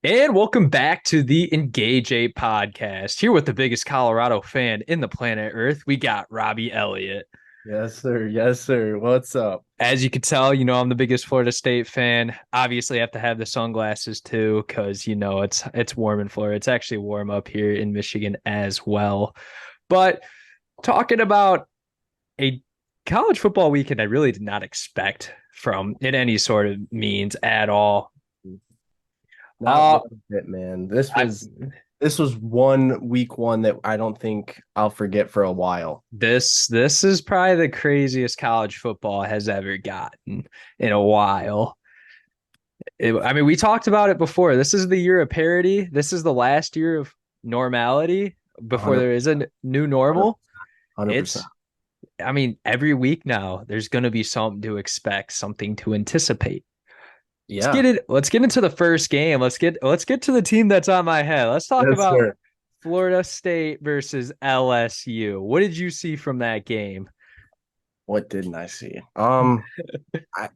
And welcome back to the Engage 8 podcast. Here with the biggest Colorado fan in the planet Earth, we got Robby Elliott. Yes, sir. Yes, sir. What's up? As you can tell, I'm the biggest Florida State fan. Obviously, I have to have the sunglasses too, because it's warm in Florida. It's actually warm up here in Michigan as well. But talking about a college football weekend, I really did not expect from in any sort of means at all. Not Uh, one bit, man. I This was one week one that I don't think I'll forget for a while. This is probably the craziest college football has ever gotten in a while. I mean, we talked about it before. This is the year of parity. This is the last year of normality before 100, there is a new normal. 100%. It's, I mean, every week now there's going to be something to expect, something to anticipate. Let's get Yeah. it. Let's get into the first game. Let's get to the team that's on my head. Let's talk Yes, about sir. Florida State versus LSU. What did you see from that game? What didn't I see? I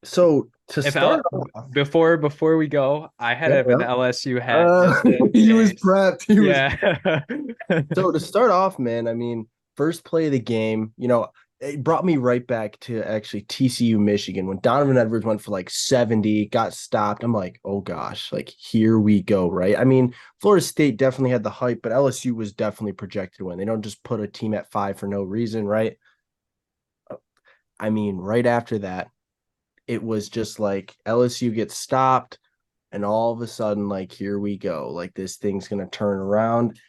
so to If start L off, before we go, I had yeah, an yeah. LSU hat just in He was case. prepped. He was Yeah. So to start off, man, I mean, first play of the game, it brought me right back to actually TCU, Michigan, when Donovan Edwards went for like 70, got stopped. I'm like, oh gosh, like here we go, right? I mean, Florida State definitely had the hype, but LSU was definitely projected to win. They don't just put a team at 5 for no reason, right? I mean, right after that, it was just like LSU gets stopped, and all of a sudden, like, here we go. Like this thing's gonna turn around.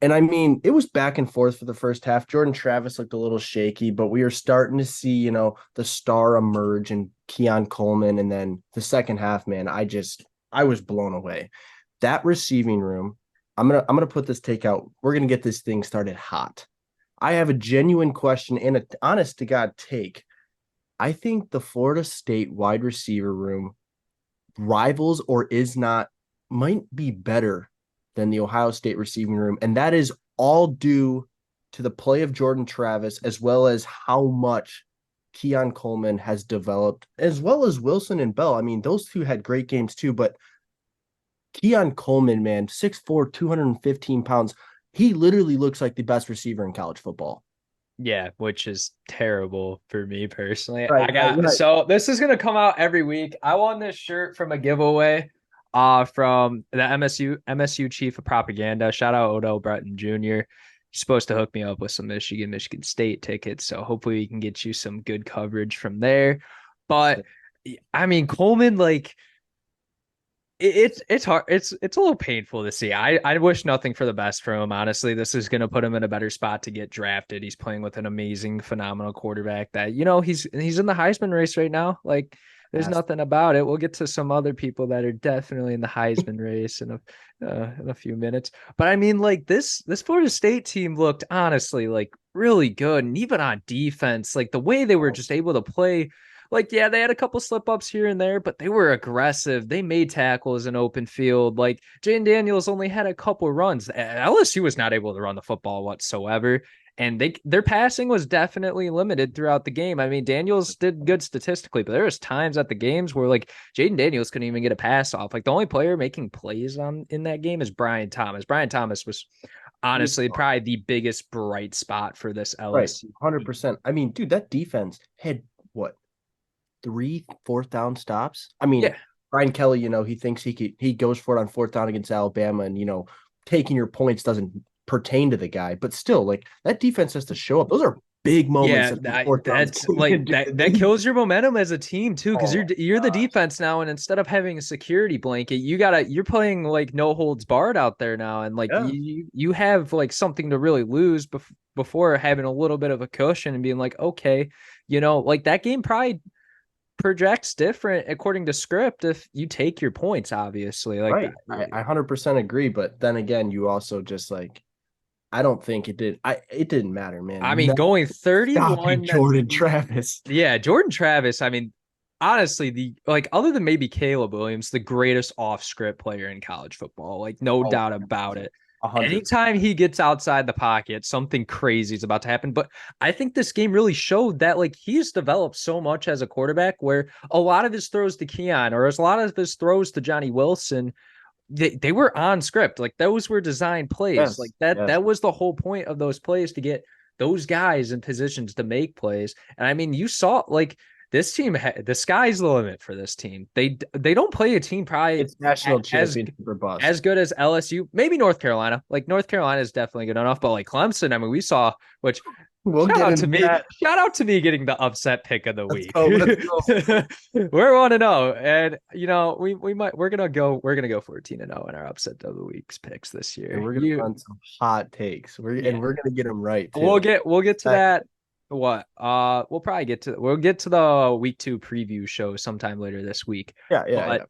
And I mean, it was back and forth for the first half. Jordan Travis looked a little shaky, but we are starting to see, the star emerge and Keon Coleman. And then the second half, man, I was blown away. That receiving room, I'm gonna put this take out. We're gonna get this thing started hot. I have a genuine question and an honest to God take. I think the Florida State wide receiver room rivals or is not might be better than the Ohio State receiving room. And that is all due to the play of Jordan Travis, as well as how much Keon Coleman has developed, as well as Wilson and Bell. I mean, those two had great games too, but Keon Coleman, man, 6'4, 215 pounds. He literally looks like the best receiver in college football. Yeah, which is terrible for me personally. Right, right, right. So this is gonna come out every week. I won this shirt from a giveaway from the MSU chief of propaganda. Shout out Odell Breton Jr. He's supposed to hook me up with some Michigan State tickets. So hopefully we can get you some good coverage from there. But I mean, Coleman, like it's hard. It's a little painful to see. I wish nothing for the best for him. Honestly, this is going to put him in a better spot to get drafted. He's playing with an amazing, phenomenal quarterback that he's in the Heisman race right now. Like there's nothing about it. We'll get to some other people that are definitely in the Heisman race in a few minutes. But I mean, like this Florida State team looked honestly like really good, and even on defense, like the way they were just able to play, like, yeah, they had a couple slip ups here and there, but they were aggressive. They made tackles in open field. Like Jane Daniels only had a couple runs. LSU was not able to run the football whatsoever. And their passing was definitely limited throughout the game. I mean, Daniels did good statistically, but there was times at the games where like Jaden Daniels couldn't even get a pass off. Like the only player making plays on in that game is Brian Thomas. Brian Thomas was honestly probably the biggest bright spot for this Right, LSU. 100%. I mean, dude, that defense had what, three fourth down stops. I mean, Yeah, Brian Kelly, he thinks he goes for it on fourth down against Alabama, and taking your points doesn't pertain to the guy, but still, like that defense has to show up. Those are big moments yeah, that fourth downs. that's like that kills your momentum as a team too, because Oh you're the my gosh. defense now, and instead of having a security blanket, you're playing like no holds barred out there now, and like Yeah. you have like something to really lose before having a little bit of a cushion and being like, okay, like that game probably projects different according to script if you take your points, obviously, like Right. that. I 100% agree, but then again, you also just like I don't think it didn't matter, I man. mean, No going stopping 31. Jordan Travis. Yeah, Jordan Travis, I mean, honestly, the like other than maybe Caleb Williams, the greatest off-script player in college football, like no Oh, doubt about 100%. it. 100. Anytime he gets outside the pocket, something crazy is about to happen. But I think this game really showed that like he's developed so much as a quarterback where a lot of his throws to Keon or as a lot of his throws to Johnny Wilson they were on script. Like those were designed plays. Like Yes, yes. that was the whole point of those plays to get those guys in positions to make plays. And I mean, you saw like this team, the sky's the limit for this team. They don't play a team probably It's national championship or bust. as good as LSU, maybe North Carolina. Like North Carolina is definitely good enough, but like Clemson, I mean, we saw which We'll shout get out to into me. that. Shout out to me getting the upset pick of the Let's week. go. Let's go. We're 1-0. And you know, we're gonna go 14-0 in our upset of the week's picks this And year. we're gonna You run some hot takes. yeah. We're gonna get them right We'll too. get we'll get to Back- that. What? We'll get to the week 2 preview show sometime later this week. Yeah, yeah, But yeah.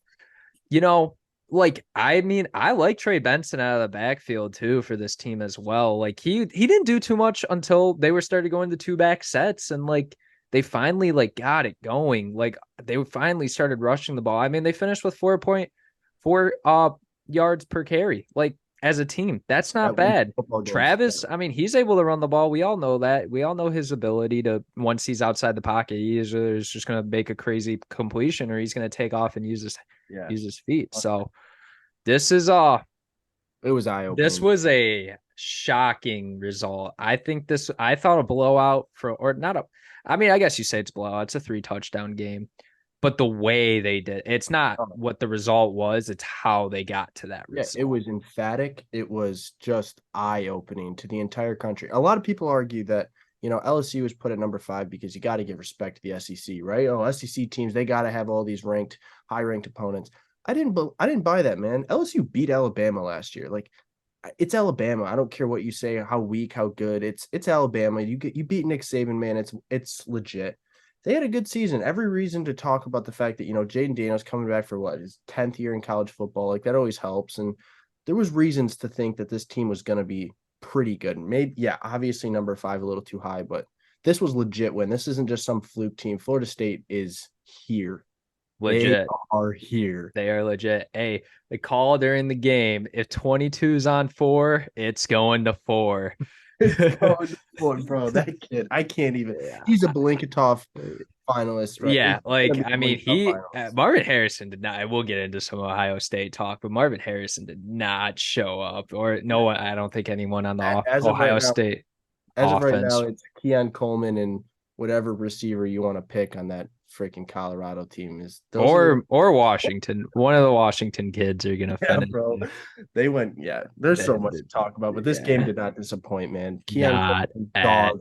you know, like I mean, I like Trey Benson out of the backfield too for this team as well. Like he didn't do too much until they were started going to two back sets and like they finally like got it going. Like they finally started rushing the ball. I mean, they finished with 4.4 yards per carry. Like as a team, that's not That wins bad. football games. Travis, I mean, he's able to run the ball. We all know that. We all know his ability to once he's outside the pocket, he is just going to make a crazy completion or he's going to take off and Yeah, use his feet. So this is it was eye this opening. was a shocking result. I thought a blowout for or not a I mean, I guess you say it's blowout. It's a 3 touchdown game. But the way they did, it's not what the result was, it's how they got to that Yeah, it result. was emphatic. It was just eye opening to the entire country. A lot of people argue that, LSU was put at number 5 because you got to give respect to the SEC, right? Oh, SEC teams, they got to have all these high ranked opponents. I didn't buy that, man. LSU beat Alabama last year. Like, it's Alabama. I don't care what you say, how weak, how good. It's Alabama. You beat Nick Saban, man. It's legit. They had a good season. Every reason to talk about the fact that Jaden Daniels coming back for what his 10th year in college football. Like that always helps. And there was reasons to think that this team was going to be pretty good. Maybe yeah, obviously number 5 a little too high, but this was legit win. This isn't just some fluke team. Florida State is here. They Legit. are here. They are legit. Hey, the call during the game, if 22's on 4, it's going to 4. It's going for bro. That kid, I can't even. Yeah. He's a Blanketoff finalist, right? Yeah, He's like gonna be I a mean, Blanketoff finalist. Marvin Harrison did not. We'll get into some Ohio State talk, but Marvin Harrison did not show up, or no one. I don't think anyone on the As of right Ohio now, State as of right now, offense it's Keon Coleman and whatever receiver you want to pick on that freaking Colorado team is those are the or Washington. One of the Washington kids are gonna yeah, finish. bro. They went, yeah. There's so much to talk about, but this game Yeah, did not disappoint, man. Keon not Coleman, at dog.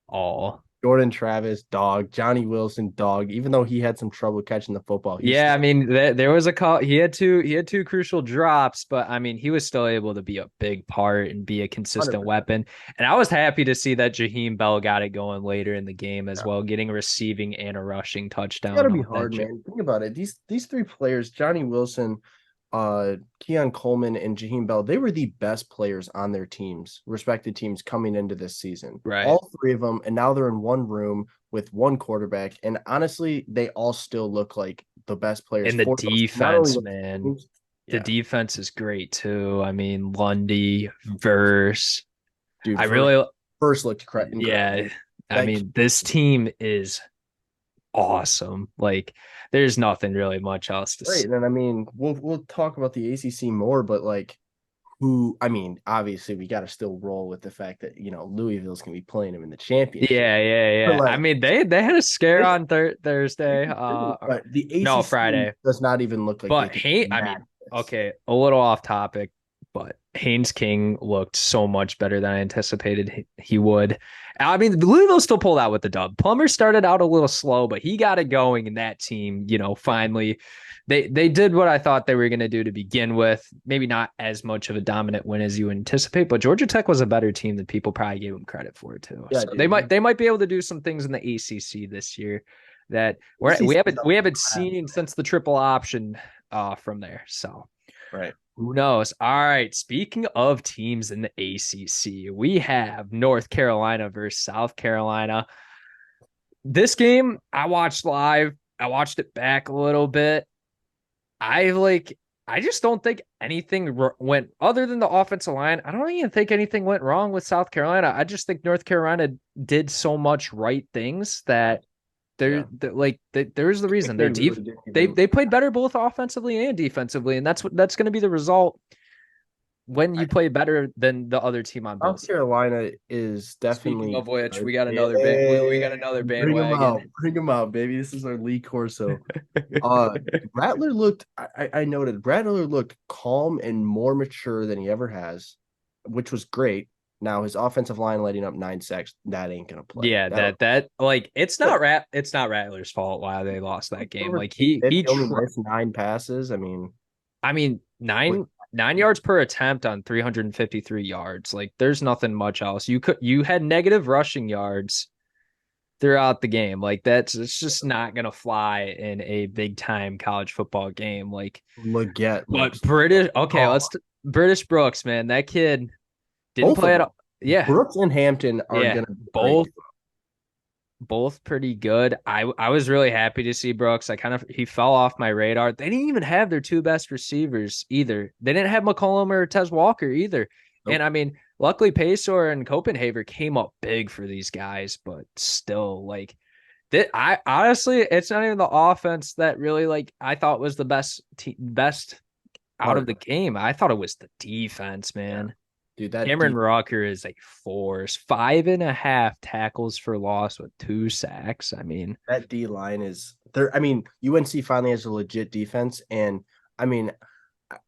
all. Jordan Travis, dog. Johnny Wilson, dog. Even though he had some trouble catching the football, he Yeah, I still mean, there was a call. He had two crucial drops, but I mean, he was still able to be a big part and be a consistent 100%. weapon. And I was happy to see that Jaheim Bell got it going later in the game as Yeah. well, getting a receiving and a rushing It's got to touchdown be off that. hard, man. Think about it. These 3 players, Johnny Wilson, Keon Coleman, and Jaheim Bell, they were the best players on their teams, respected teams coming into this season. Right. All 3 of them, and now they're in one room with one quarterback. And honestly, they all still look like the best players And the for those, not only defense, those man. teams. The Yeah, defense is great too. I mean, Lundy, Verse. dude. I really, First looked yeah. incredible. I That mean, this team is awesome. Like, there's nothing really much else to Right. say. And then I mean, we'll talk about the ACC more, but like who I mean, obviously we got to still roll with the fact that, Louisville's gonna be playing them in the championship. Yeah, yeah, But yeah. I like mean, they had a scare this, on Thursday. but the No, ACC Friday. does not even look like they But can I match mean, this. okay, a little off topic, but Haynes King looked so much better than I anticipated he would. I mean, Louisville still pulled out with the dub. Plummer started out a little slow, but he got it going, and that team, finally they did what I thought they were going to do to begin with. Maybe not as much of a dominant win as you anticipate, but Georgia Tech was a better team than people probably gave them credit for too. Yeah, So dude. they might be able to do some things in the ACC this year that ACC is we up haven't for grabs, seen since the triple option from there. So right? who knows? All right. Speaking of teams in the ACC, we have North Carolina versus South Carolina. This game I watched live. I watched it back a little bit. I like. I just don't think anything went other than the offensive line. I don't even think anything went wrong with South Carolina. I just think North Carolina did so much right things that Yeah. there's the Drake reason May really didn't they even. they played better both offensively and defensively, and that's going to be the result when you play better than the other team on both South sides. Carolina is Speaking definitely of which, good. we got Yeah, another we got another bring them bandwagon. out, bring them out, baby. This is our Lee Corso. Rattler looked. I noted Rattler looked calm and more mature than he ever has, which was great. Now his offensive line letting up 9 sacks, that ain't gonna play. Yeah, That'll. that like But it's not Rattler's fault why they lost that game. over Like he only missed 9 passes. I mean, I mean what? nine yards per attempt on 353 yards. Like there's nothing much else. You had negative rushing yards throughout the game. Like it's just not gonna fly in a big time college football game. Like Leggett but looks. British okay, Oh, British Brooks, man. That kid didn't both of play at them. all. Yeah, Brooks and Hampton are yeah. gonna be great. Both pretty good. I was really happy to see Brooks. He fell off my radar. They didn't even have their two best receivers either. They didn't have McCollum or Tez Walker either. And Nope. I mean, luckily Pacor and Copenhagen came up big for these guys, but still, like that. I honestly, it's not even the offense that really like I thought was the best out of Part. the game. I thought it was the defense, Yeah. man. Dude, that Cameron deep Rucker is a force. 5.5 tackles for loss with 2 sacks. I mean, that D line is there. I mean, UNC finally has a legit defense, and I mean,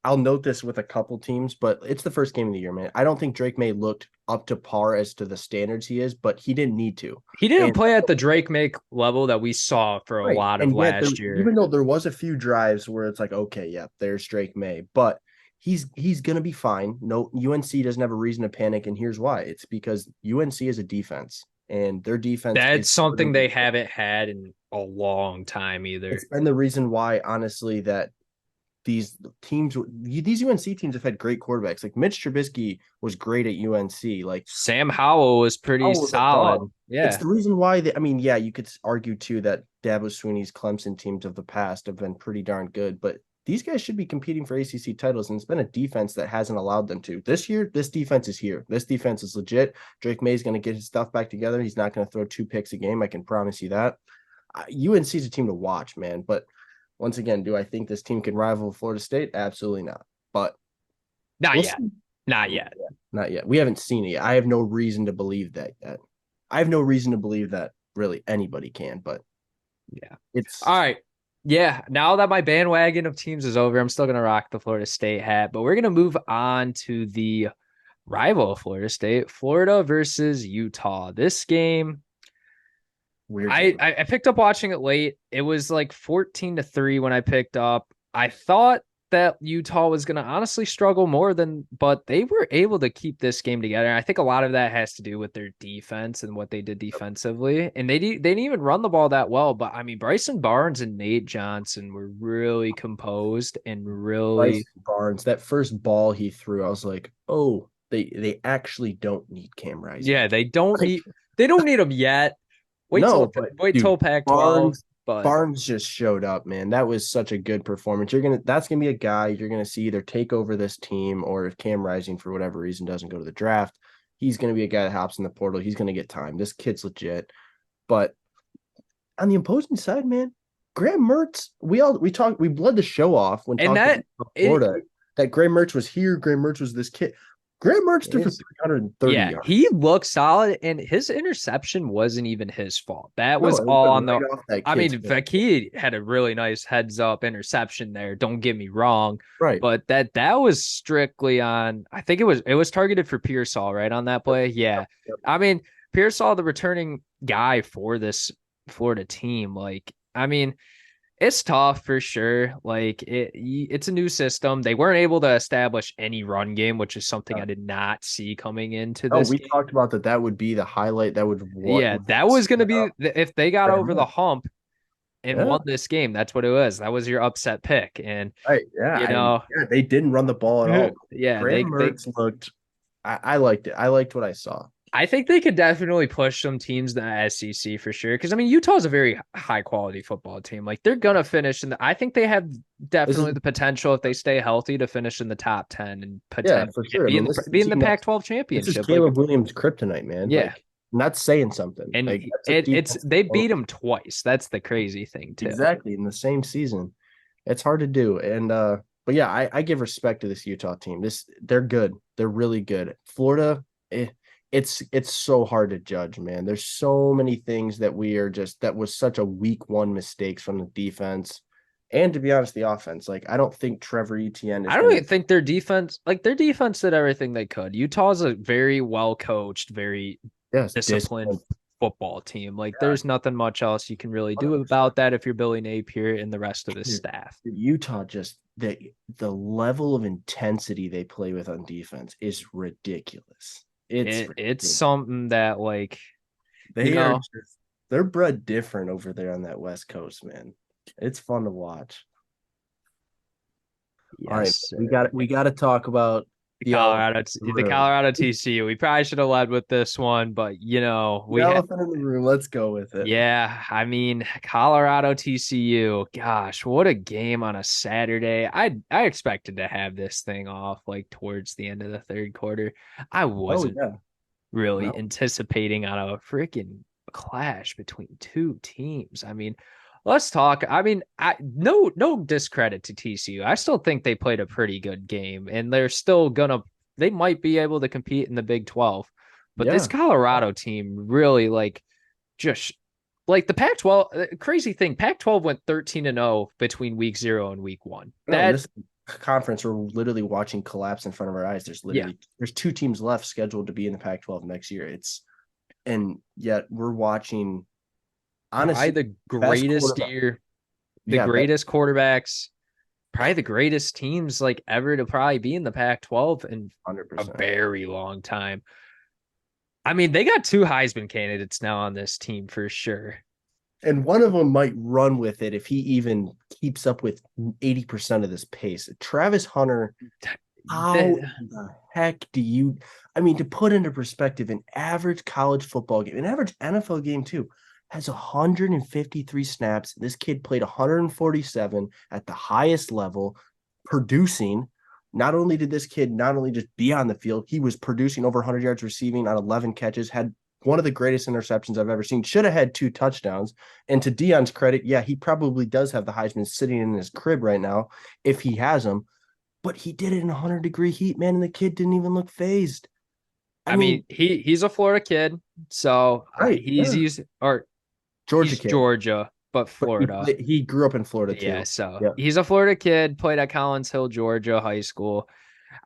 I'll note this with a couple teams, but it's the first game of the year, man. I don't think Drake May looked up to par as to the standards he is, but he didn't need to. he didn't And play at the Drake Make level that we saw for a right, lot of and yet there, last year. even though there was a few drives where it's like, okay, yeah, there's Drake May, but he's gonna be fine. No, UNC doesn't have a reason to panic, and here's why: it's because UNC is a defense, and their defense That's is something they haven't had in a long time either. it's been the reason why, honestly, that these UNC teams have had great quarterbacks. Like Mitch Trubisky was great at UNC. Like Sam Howell was pretty Howell was a solid. dog. It's Yeah. the reason why I mean, yeah, you could argue too that Dabo Swinney's Clemson teams of the past have been pretty darn good, but these guys should be competing for ACC titles, and it's been a defense that hasn't allowed them to. This year, this defense is here. This defense is legit. Drake May is going to get his stuff back together. He's not going to throw 2 picks a game. I can promise you that. UNC is a team to watch, man. But once again, do I think this team can rival Florida State? Absolutely not. But Not we'll yet. see. Not yet. Not yet. We haven't seen it yet. I have no reason to believe that yet. I have no reason to believe that really anybody can, but Yeah. it's All right. Yeah. Now that my bandwagon of teams is over, I'm still going to rock the Florida State hat, but we're going to move on to the rival of Florida State, Florida versus Utah. This game, weird. I picked up watching it late. It was like 14-3 when I picked up. I thought that Utah was going to honestly struggle more but they were able to keep this game together. And I think a lot of that has to do with their defense and what they did defensively. And they didn't even run the ball that well. But I mean, Bryson Barnes and Nate Johnson were really composed and really. Bryce Barnes, that first ball he threw, I was like, oh, they actually don't need Cam Rising. Yeah, they don't need them yet. But Wait dude, till Pac-12. But Barnes just showed up, man. That was such a good performance. That's gonna be a guy you're gonna see either take over this team, or if Cam Rising for whatever reason doesn't go to the draft, he's gonna be a guy that hops in the portal. He's gonna get time. This kid's legit. But on the opposing side, man, Graham Mertz, we bled the show off when and talking that about Florida. That Graham Mertz was here. Graham Mertz was this kid. Graham Mertz threw for 330 yards. He looked solid, and his interception wasn't even his fault. That was No, it all went on the. right off that I mean, kid's head. Vaki had a really nice heads up interception there. Don't get me wrong, Right. but that was strictly on. I think it was targeted for Pearsall, right, on that play. Yeah, Yep. I mean Pearsall, the returning guy for this Florida team. Like, I mean, it's tough for sure. Like it's a new system. They weren't able to establish any run game, which is something I did not see coming into Oh, this we game. talked about that. That would be the highlight. That would Yeah, that was going to be if they got over the much. hump and Yeah. won this game. That's what it was. That was your upset pick, and Right. Yeah. you know, Yeah, they didn't run the ball at all. yeah, Graham Mertz looked. I liked it. I liked what I saw. I think they could definitely push some teams in the SEC for sure. Because I mean, Utah is a very high quality football team. Like they're gonna finish I think they have definitely the potential if they stay healthy to finish in the top 10 and Yeah, potentially for sure. be in the Pac-12 This is championship. Caleb Williams' kryptonite, man. Yeah. Like And that's saying something. And Like that's a it's defensive they beat focus. him twice. That's the crazy thing too. Exactly in the same season. It's hard to do. And but yeah, I give respect to this Utah team. They're good. They're really good. Florida, it's so hard to judge, man. There's so many things that we are just that was such a week one mistakes from the defense. And to be honest, the offense. Like I don't think Trevor Etienne is I don't gonna even think their defense did everything they could. Utah's a very well coached, very yes, disciplined discipline. football team. Like Yeah, there's nothing much else you can really do 100%. about that if you're Billy Napier and the rest of his staff. Utah just the level of intensity they play with on defense is ridiculous. It's It's ridiculous. something that like, you They are know, just they're bred different over there on that West Coast, man. It's fun to watch. All right, yes, sir. we got to talk about the elephant in the The room. Colorado TCU. We probably should have led with this one, but The elephant in the room. Let's go with it. yeah, I mean, Colorado TCU. Gosh, what a game on a Saturday. I expected to have this thing off like towards the end of the third quarter. I Oh wasn't yeah, really no, anticipating on a freaking clash between two teams. I mean, let's talk. I mean, no discredit to TCU. I still think they played a pretty good game and they might be able to compete in the Big 12. But this yeah. Colorado team really like just like the Pac-12 crazy thing, Pac-12 went 13-0 between week 0 and week 1. No, and That this conference we're literally watching collapse in front of our eyes. yeah, There's two teams left scheduled to be in the Pac-12 next year. It's and yet we're watching probably honestly the best greatest quarterback. year, the Yeah, best, greatest quarterbacks, probably the greatest teams like ever to probably be in the Pac-12 in a 100%. very long time. I mean, they got two Heisman candidates now on this team for sure. And one of them might run with it if he even keeps up with 80% of this pace. Travis Hunter, how The, in the heck do you? I mean, to put into perspective, an average college football game, an average NFL game too, has 153 snaps. This kid played 147 at the highest level, producing. Not only did this kid not only just be on the field, he was producing over 100 yards receiving on 11 catches, had one of the greatest interceptions I've ever seen. Should have had two touchdowns. And to Deion's credit, yeah, he probably does have the Heisman sitting in his crib right now if he has them. But he did it in 100-degree heat, man, and the kid didn't even look phased. I I mean, mean, he's a Florida kid, so right, yeah, Georgia he's kid, Georgia, but but Florida. he grew up in Florida Yeah, too. so Yeah, he's a Florida kid, played at Collins Hill, Georgia high school.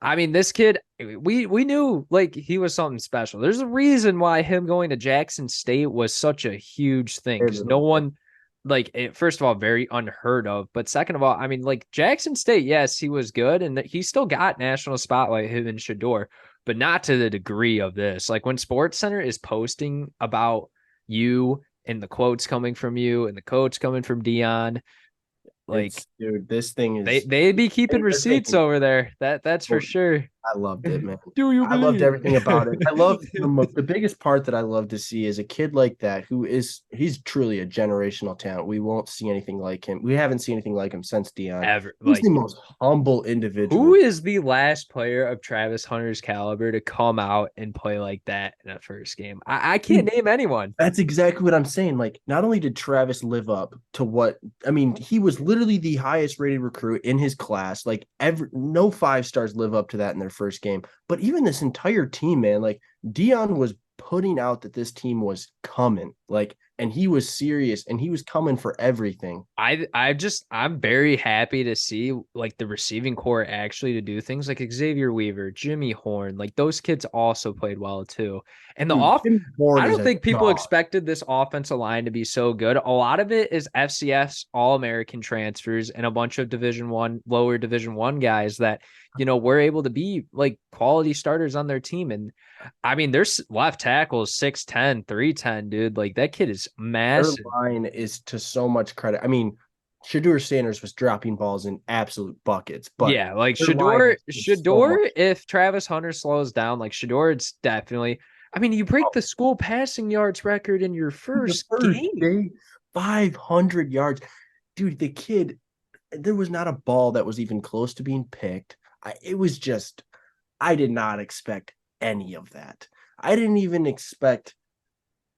I mean, this kid, we knew like he was something special. There's a reason why him going to Jackson State was such a huge thing because no one, like, first of all, very unheard of, but second of all, I mean, like Jackson State, yes, he was good and he still got national spotlight, him and Shador, but not to the degree of this. Like when Sports Center is posting about you and the quotes coming from you and the quotes coming from Dion, like it's dude, this thing is they be keeping they're receipts taking. over there. That's for sure. I loved it, man. Do you I loved believe? everything about it. I love the biggest part that I love to see is a kid like that he's truly a generational talent. We won't see anything like him. We haven't seen anything like him since Dion. Ever He's the like most humble who individual. is the last player of Travis Hunter's caliber to come out and play like that in a first game? I can't name anyone. That's exactly what I'm saying. Like, not only did Travis live up to what I mean, he was literally the highest rated recruit in his class. Like, no 5 stars live up to that in their first game. But even this entire team, man, like Dion was putting out that this team was coming. Like, and he was serious and he was coming for everything. I'm very happy to see like the receiving core actually to do things like Xavier Weaver, Jimmy Horn, like those kids also played well too. And Dude, Jim Horn I is don't a think people dog. expected this offensive line to be so good. A lot of it is FCS All-American transfers and a bunch of lower Division 1 guys that, were able to be like quality starters on their team. And I mean, their left tackle is 6'10", 310, dude. Like that kid is Their massive. line is to so much credit. I mean, Shadur Sanders was dropping balls in absolute buckets, but Yeah, like their line is so Shador, much. if Travis Hunter slows down, like Shador, it's definitely, I mean, you break Oh, the school passing yards record in your the first first game. day, 500 yards. Dude, the kid, there was not a ball that was even close to being picked. It was just, I did not expect any of that. I didn't even expect.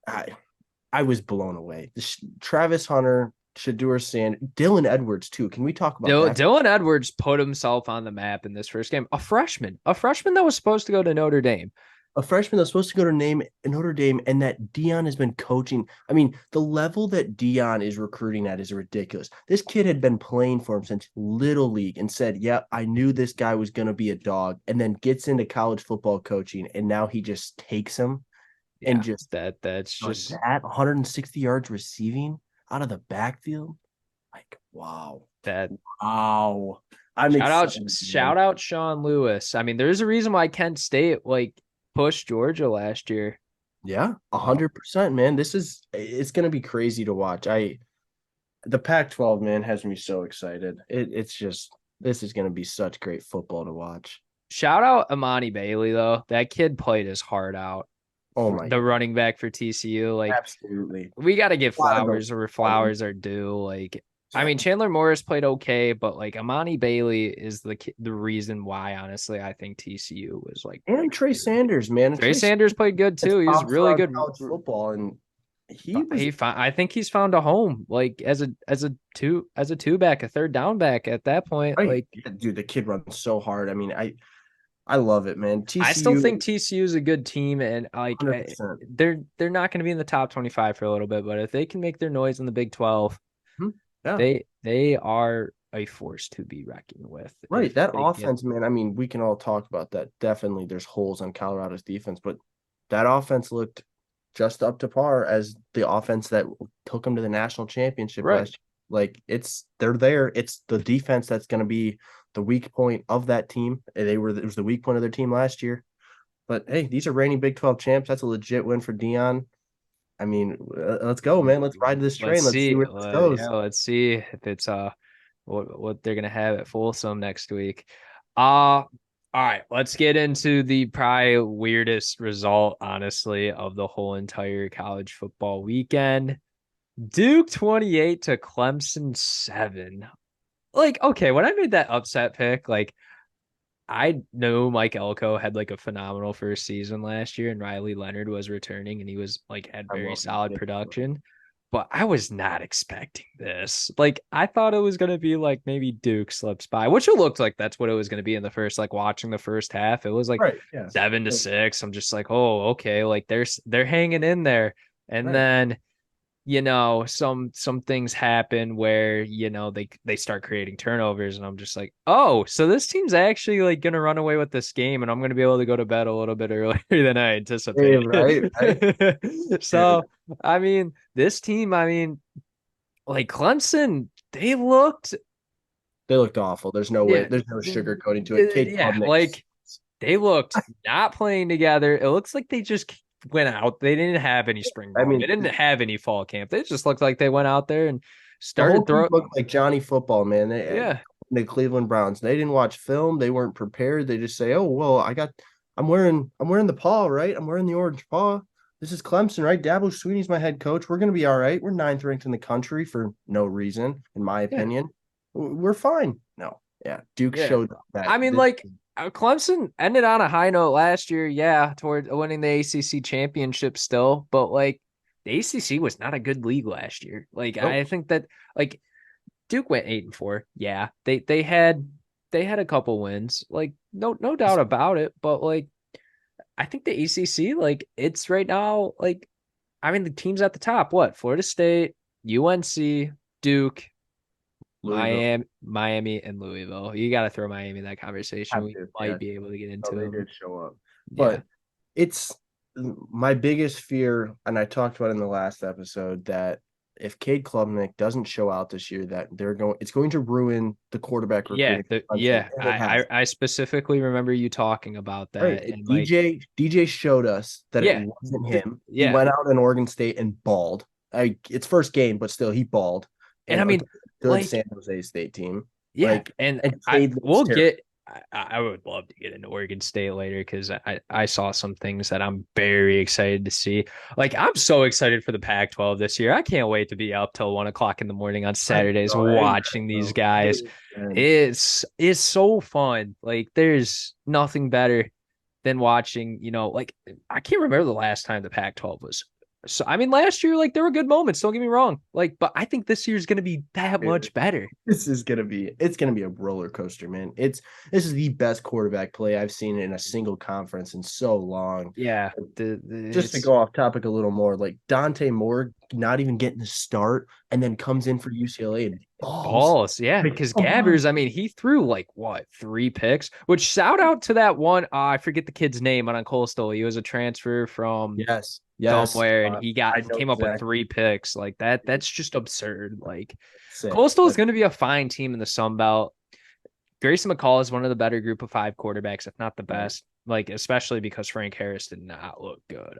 I I was blown away. Travis Hunter, Shador Sand, Dylan Edwards too. Can we talk about that? Dylan Edwards put himself on the map in this first game. A freshman that was supposed to go to Notre Dame. A freshman that's supposed to go to Notre Dame, and that Dion has been coaching. I mean, the level that Dion is recruiting at is ridiculous. This kid had been playing for him since Little League and said, "Yeah, I knew this guy was going to be a dog," and then gets into college football coaching, and now he just takes him and Yeah, just that's like just that 160 yards receiving out of the backfield. Like, wow. that. Wow. I'm excited, man. Shout out Sean Lewis. I mean, there's a reason why Kent State like pushed Georgia last year. Yeah, Uh, 100%, man. It's gonna be crazy to watch. The Pac-12, man, has me so excited. It's just this is gonna be such great football to watch. Shout out Amani Bailey though. That kid played his heart out. Oh my The God. running back for TCU. Like Absolutely. we got to give A lot of flowers where those. flowers are due. Like I mean, Chandler Morris played okay, but like Amani Bailey is the reason why honestly I think TCU was like And Trey Sanders, man. And Trey Trey Sanders Sanders played good has too. He was bounced really around good. college football, and he was I think he's found a home like as a two back, a third down back at that point. right. Like Yeah, dude, the kid runs so hard. I mean, I love it, man. I still think TCU TCU is a good team, and like 100%. they're not going to be in the top 25 for a little bit, but if they can make their noise in the Big 12, Yeah. they are a force to be reckoned with. Right. If That they get offense, man. I mean, we can all talk about that. Definitely there's holes on Colorado's defense, but that offense looked just up to par as the offense that took them to the national championship right, last year. Like they're there. It's the defense that's going to be the weak point of that team. It was the weak point of their team last year. But hey, these are reigning Big 12 champs. That's a legit win for Dion. I mean, let's go, man. Let's ride this let's train. Let's see see. where this goes. Yeah, let's see if it's what they're gonna have at Folsom next week. All right, let's get into the probably weirdest result, honestly, of the whole entire college football weekend. Duke 28 to Clemson 7. Like, okay, when I made that upset pick, like I know Mike Elko had like a phenomenal first season last year, and Riley Leonard was returning, and he was like had I very love this solid kid. production. But I was not expecting this. Like I thought it was gonna be like maybe Duke slips by, which it looked like that's what it was gonna be in the first. Like watching the first half, it was like Right. Yeah. 7-6. I'm just like, oh, okay, like they're hanging in there, and Right. then some things happen where they start creating turnovers, and I'm just like, oh, so this team's actually like gonna run away with this game, and I'm gonna be able to go to bed a little bit earlier than I Hey, anticipated. right. Right. Dude. So I mean, this team, I mean, like Clemson, they looked, They looked awful. There's no way. yeah, There's no sugarcoating to it. Kate yeah, Klubnik. like they looked not playing together. It looks like they just went out. They didn't have any spring I ball. They mean, didn't have any fall camp. They just looked like they went out there and the whole started team throw. looked like Johnny Football, man. Yeah, The Cleveland Browns. They didn't watch film. They weren't prepared. They just say, "Oh, well, I'm wearing the paw, right? I'm wearing the orange paw. This is Clemson, right? Dabo Sweeney's my head coach. We're gonna be all right. We're ninth ranked in the country for no reason, in my yeah, opinion. We're fine." No, yeah, Duke yeah. showed that I mean, this. like Clemson ended on a high note last year. Yeah, toward winning the ACC championship still, but like the ACC was not a good league last year. Like Nope. I think that like Duke went 8-4. Yeah, they had a couple wins. Like no doubt about it. But like I think the ACC, like it's right now, like I mean the teams at the top. What Florida State, UNC, Duke, Louisville Miami, and Louisville. You got to throw Miami in that conversation. have We to, yeah. might be able to get Oh, into they them. did show up, Yeah. but it's my biggest fear, and I talked about in the last episode that if Cade Klubnik doesn't show out this year, that it's going to ruin the quarterback Yeah, recruiting for Clemson, and it has. I specifically remember you talking about Right. that, and like, DJ showed us that it yeah, wasn't him. He yeah, went out in Oregon State and balled. It's first game, but still he balled. and And I mean, good like, San Jose State team. yeah, Like and and I Cade looks we'll terrible. get. I would love to get into Oregon State later because I saw some things that I'm very excited to see. Like I'm so excited for the Pac-12 this year. I can't wait to be up till 1 o'clock in the morning on I Saturdays know, amen, watching these bro. guys. Amen. It's so fun. Like there's nothing better than watching. Like I can't remember the last time the Pac-12 was So I mean, last year, like there were good moments. Don't get me wrong. Like, but I think this year's gonna be that Dude, much better. it's gonna be a roller coaster, man. This is the best quarterback play I've seen in a single conference in so long. Yeah, Just to it's go off topic a little more, like Dante Moore not even getting to start and then comes in for UCLA and balls. balls. Yeah, Like, because come on. Gabbers, I mean, he threw like what 3 picks. Which shout out to that one. I forget the kid's name on Coastal. He was a transfer from Yes, yes. somewhere, and he I got know came up with exactly. 3 picks. Like that. That's just absurd. Like Sick. Coastal is But going to be a fine team in the Sun Belt. Grayson McCall is one of the better group of 5 quarterbacks, if not the right. best. Like especially because Frank Harris did not look good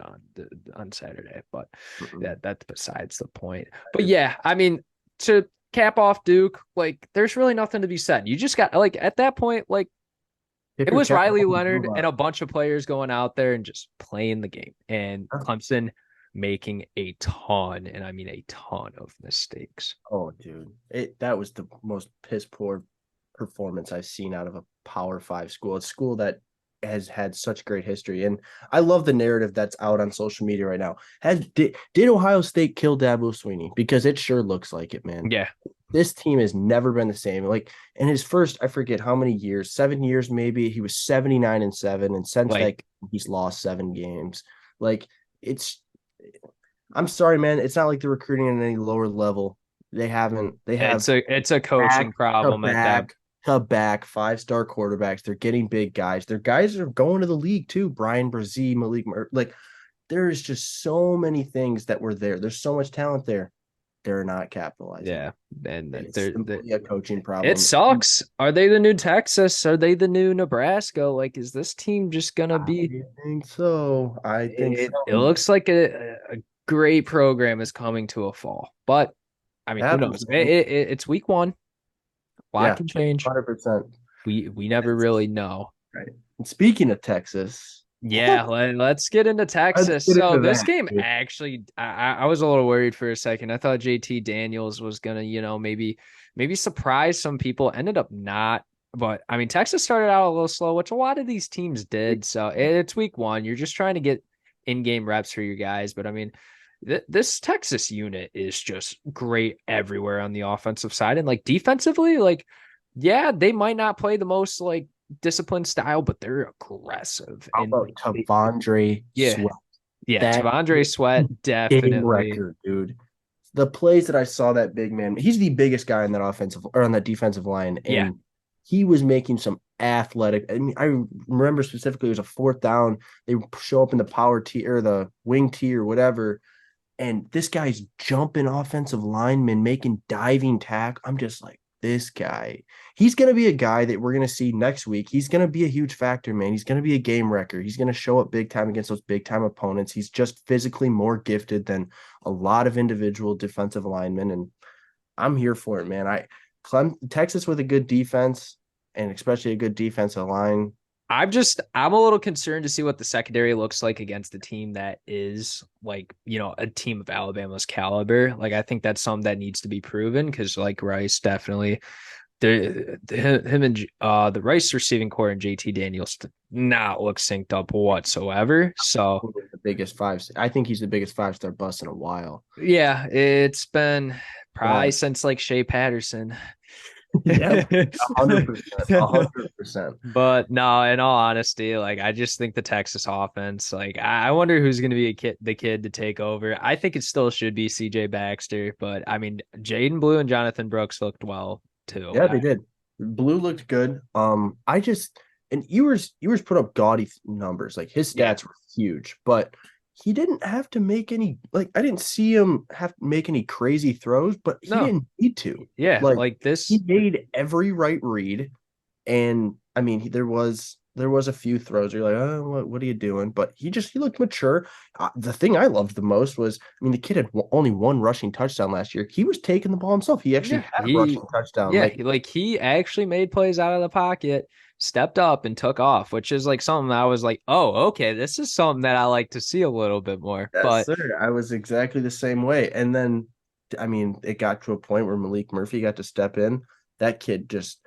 on Saturday. But Mm-mm. that's besides the point. But yeah, I mean, to cap off Duke, like there's really nothing to be said. You just got like at that point, like Tip it your was cap Riley and move Leonard and on. a bunch of players going out there and just playing the game, and Huh? Clemson making a ton, and I mean a ton of mistakes. Oh, dude. That was the most piss poor performance I've seen out of a Power Five school. A school that has had such great history. And I love the narrative that's out on social media right now. Did Ohio State kill Dabo Sweeney? Because it sure looks like it, man. Yeah, This team has never been the same. Like in his first, I forget how many years, 7 years maybe, he was 79-7. And since like that, he's lost 7 games. Like it's I'm sorry, man. It's not like they're recruiting at any lower level. They haven't. They have it's a back coaching to problem at that. back to back 5-star quarterbacks. They're getting big guys. Their guys are going to the league too. Brian Brzee, like there is just so many things that were there. There's so much talent there. They're not capitalizing on Yeah, it. and It's simply a coaching it problem. sucks. Are they the new Texas? Are they the new Nebraska? Like, is this team just gonna I be? think so. I think so. It looks like a great program is coming to a fall, but I It mean, who happens, knows? man. It's week one. A lot Yeah, can change. 100%. We never really know. Right. And speaking of Texas, Yeah, let's get into let's Texas. get So into this that, game dude. actually, I was a little worried for a second. I thought JT Daniels was gonna, maybe surprise some people. Ended up not. But I mean, Texas started out a little slow, which a lot of these teams did. So it's week one. You're just trying to get in-game reps for your guys. But I mean, this Texas unit is just great everywhere on the offensive side, and like defensively, like yeah, they might not play the most like disciplined style, but they're aggressive How and about like Tavondre yeah, Sweat? yeah. That Tavondre Sweat game definitely. record, dude. The plays that I saw that big man, he's the biggest guy on that offensive or on that defensive line, Yeah, and he was making some athletic. I mean, I remember specifically it was a fourth down. They show up in the power tee or the wing tee or whatever, and this guy's jumping offensive linemen, making diving tack. I'm just like, this guy, he's going to be a guy that we're going to see next week. He's going to be a huge factor, man. He's going to be a game wrecker. He's going to show up big time against those big time opponents. He's just physically more gifted than a lot of individual defensive linemen. And I'm here for it, man. Texas with a good defense and especially a good defensive line. I'm a little concerned to see what the secondary looks like against a team that is like, a team of Alabama's caliber. Like I think that's something that needs to be proven because like Rice definitely him and the Rice receiving core and JT Daniels did not look synced up whatsoever. So The biggest five. I think he's the biggest 5-star bust in a while. yeah, it's been probably But since like Shea Patterson. yeah, 100%, 100%. But no, in all honesty, like I just think the Texas offense, like I wonder who's going to be the kid to take over. I think it still should be CJ Baxter, but I mean, Jaden Blue and Jonathan Brooks looked well too. Yeah, they did. Blue looked good. I just and Ewers put up gaudy numbers. Like his Yeah, stats were huge, but he didn't have to make any. Like I didn't see him have to make any crazy throws, but he no, didn't need to. yeah, Like like he this. made every right read, and I mean there was a few throws where you're like, oh, what are you doing? But he looked mature. The thing I loved the most was, I mean, the kid had only one rushing touchdown last year. He was taking the ball himself. He actually Yeah, had a rushing touchdown. yeah, Like like he actually made plays out of the pocket, stepped up and took off, which is like something I was like, oh, okay, this is something that I like to see a little bit more. yes, But sir. I was exactly the same way. And then, I mean, it got to a point where Malik Murphy got to step in. That kid just,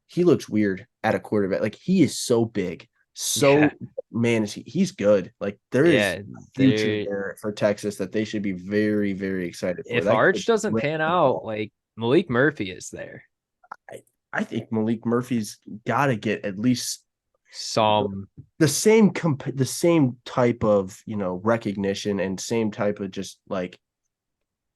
he looks weird at a quarterback. Like he is so big. So Yeah. man, he's good. Like there is Yeah. future There there for Texas that they should be very, very excited for. if That kid Arch doesn't brings pan the out, ball. like Malik Murphy is there. I, I think Malik Murphy's got to get at least Some the same type of recognition and same type of just like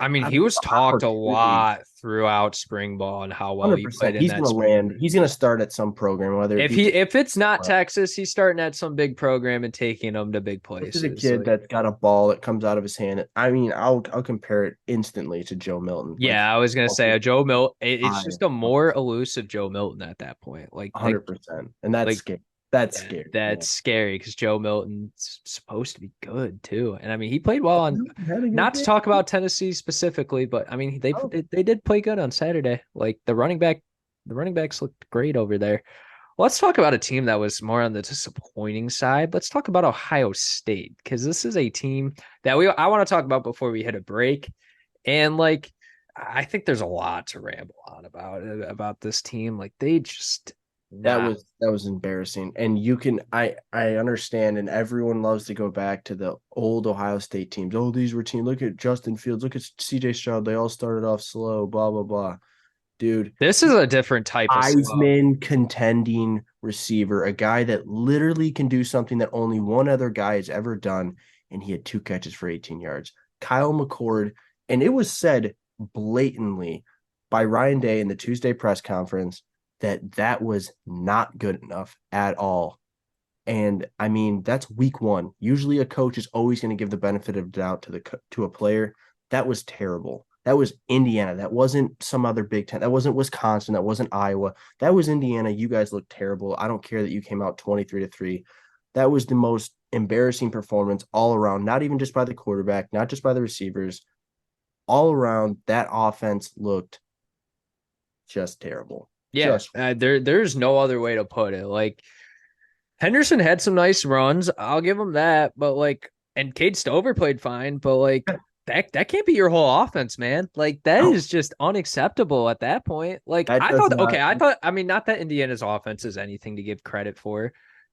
I mean, I he don't was know, talked a opportunity. lot throughout spring ball and how well he 100%. played in He's that gonna spring. land. He's gonna start at some program, whether it be If it's not well. Texas, he's starting at some big program and taking them to big This is a places. kid Like, that's got a ball that comes out of his hand. I mean, I'll compare it instantly to Joe Milton. Like yeah, I was gonna say a Joe Milton. It's high, just a more elusive Joe Milton at that point. 100%, and that's like scary. That's yeah, scary, man. that's scary because Joe Milton's supposed to be good too. And I mean, he played well on. Had a good Not to game. talk about Tennessee specifically, but I mean, Oh, they did play good on Saturday. Like the running backs looked great over there. Let's talk about a team that was more on the disappointing side. Let's talk about Ohio State because this is a team that we I want to talk about before we hit a break. And like I think there's a lot to ramble on about this team. Like they just not. that was embarrassing. And you can I understand, and everyone loves to go back to the old Ohio State teams. Oh, these were teams. Look at Justin Fields. Look at CJ Stroud. They all started off slow. Blah blah blah. Dude, This is a different type of slow. Heisman contending receiver, a guy that literally can do something that only one other guy has ever done, and he had 2 catches for 18 yards. Kyle McCord, and it was said blatantly by Ryan Day in the Tuesday press conference that that was not good enough at all. And I mean, that's week one. Usually a coach is always going to give the benefit of doubt to a player. That was terrible. That was Indiana. That wasn't some other Big Ten. That wasn't Wisconsin. That wasn't Iowa. That was Indiana. You guys look terrible. I don't care that you came out 23-3. That was the most embarrassing performance all around, not even just by the quarterback, not just by the receivers. All around, that offense looked just terrible. Yeah, Just there's no other way to put it. Like Henderson had some nice runs. I'll give him that. But like, and Cade Stover played fine. But like, that can't be your whole offense, man. Like that no, is just unacceptable at that point. Like that I does thought, okay, not. I mean, not that Indiana's offense is anything to give credit for,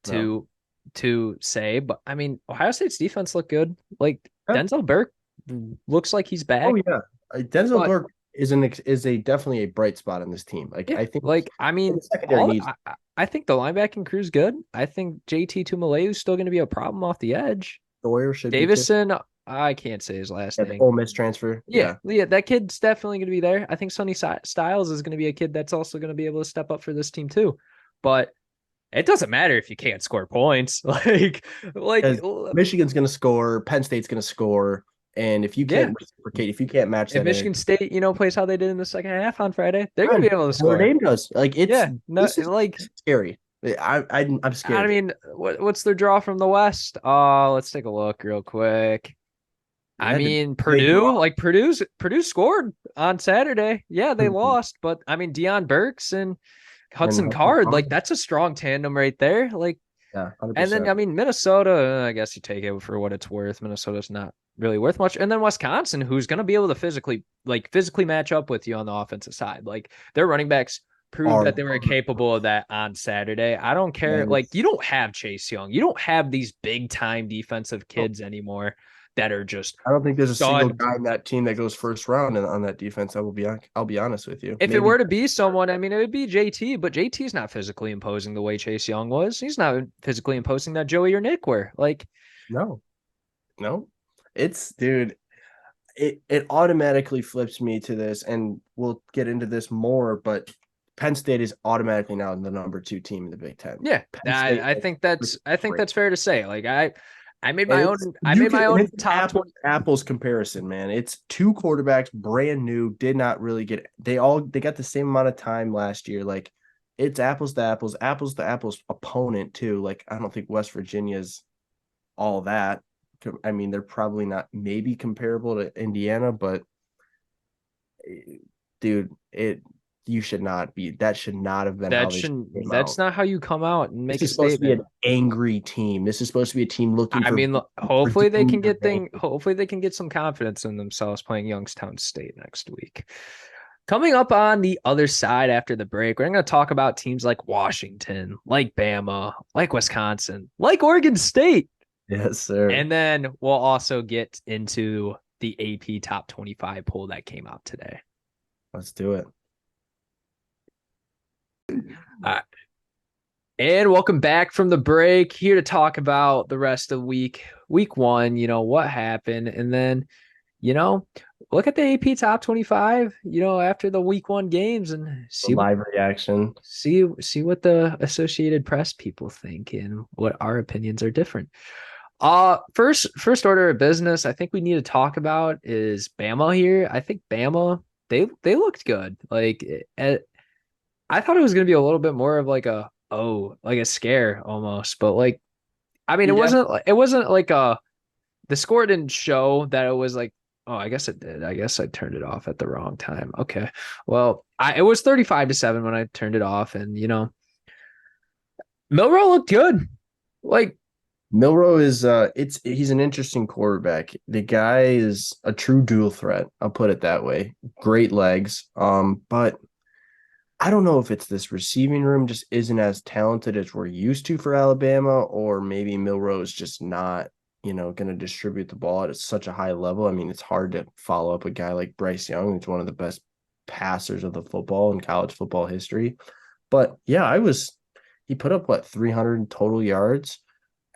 No. to say, but I mean, Ohio State's defense looked good. Like Yeah. Denzel Burke looks like he's Oh back. yeah, Denzel But Burke is a definitely a bright spot in this team. Like yeah, I think like I mean, the secondary needs. I think the linebacking crew's good. I think JT Tuimoloau is still going to be a problem off the edge. Sawyer should be too. Davison, I can't say his last Yeah, the name. Ole Miss transfer. Yeah, Yeah, yeah, that kid's definitely going to be there. I think Sonny Styles is going to be a kid that's also going to be able to step up for this team too. But it doesn't matter if you can't score points. because Michigan's going to score, Penn State's going to score, and if you yeah, can't reciprocate, if you can't match if that energy, Michigan State, plays how they did in the second half on Friday, they're going to be able to Notre score. Dame does. Like it's Yeah, no, this is like scary. I'm I scared. mean, what's their draw from the West? Let's take a look real quick. I Yeah, mean, they draw. Purdue scored on Saturday. Yeah, they Mhm. lost, but I mean, Deion Burks and And Hudson Card, like that's a strong tandem right there. Like, yeah, and then 100%. I mean, Minnesota, I guess you take it for what it's worth. Minnesota's not really worth much, and then Wisconsin, who's going to be able to physically match up with you on the offensive side. Like their running backs proved Are that they were capable of that on Saturday. I don't care. man, Like you don't have Chase Young, you don't have these big time defensive kids anymore that are just I don't think there's a single stud. guy in that team that goes first round on that defense. I'll be honest with you. If it Maybe were to be someone, I mean, it would be JT, but JT's not physically imposing the way Chase Young was. He's not physically imposing that Joey or Nick were. Like, no, no. It's dude. It automatically flips me to this, and we'll get into this more. But Penn State is automatically now the number 2 team in the Big Ten. yeah, Penn State, I think great. that's fair to say. Like, And it's I you made can my and own it's an top 20. apples comparison, man. It's 2 quarterbacks, brand new, did not really get they got the same amount of time last year. Like it's apples to apples opponent too. Like I don't think West Virginia's all that. I mean, they're probably not maybe comparable to Indiana, but dude, it you should not be that should not have been how they came That's out. not how you come out and This make a is supposed to be statement. an angry team. This is supposed to be a team looking I for mean, redeeming their name. hopefully they can get some confidence in themselves playing Youngstown State next week. Coming up on the other side after the break, we're going to talk about teams like Washington, like Bama, like Wisconsin, like Oregon State. Yes, sir. And then we'll also get into the AP top 25 poll that came out today. Let's do it. All right. And welcome back from the break. Here to talk about the rest of week one, what happened. And then, you know, look at the AP top 25, after the week one games and The live reaction. see what the Associated Press people think and what our opinions are different. First order of business, I think we need to talk about is Bama here. I think Bama, they looked good. I thought it was going to be a little bit more of like a scare almost, but I mean, Yeah. it wasn't like the score didn't show that it was like, oh, I guess it did. I guess I turned it off at the wrong time. Okay. Well, it was 35-7 when I turned it off, and Milrow looked good. Like, Milrow is he's an interesting quarterback. The guy is a true dual threat. I'll put it that way. Great legs. But I don't know if it's this receiving room just isn't as talented as we're used to for Alabama, or maybe Milrow is just not, going to distribute the ball at such a high level. I mean, it's hard to follow up a guy like Bryce Young, who's one of the best passers of the football in college football history. But yeah, he put up what 300 total yards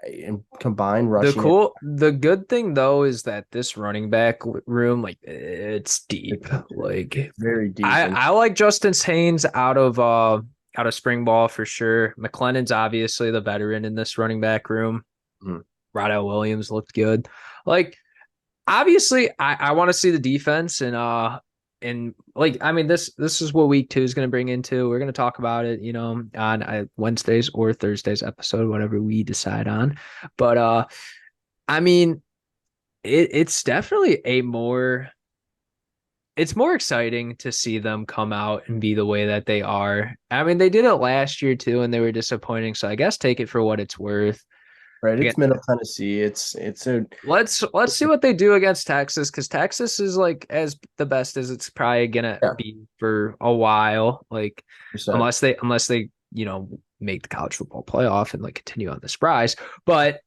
and combined rushing. the good thing though is that this running back room, like it's deep. Like Very deep. I like Justin Haynes out of spring ball for sure. McLennan's obviously the veteran in this running back room. Mhm. Rodell Williams looked good. Like obviously I want to see the defense and like I mean this is what week 2 is going to bring into. We're going to talk about it, on Wednesdays or Thursdays episode, whatever we decide on. But I mean it's definitely it's more exciting to see them come out and be the way that they are. I mean, they did it last year too, and they were disappointing. So I guess take it for what it's worth. Right. Again, It's Middle Tennessee. It's a let's see what they do against Texas, because Texas is like as the best as it's probably gonna yeah, be for a while. Like percent. unless they make the college football playoff and like continue on this rise, but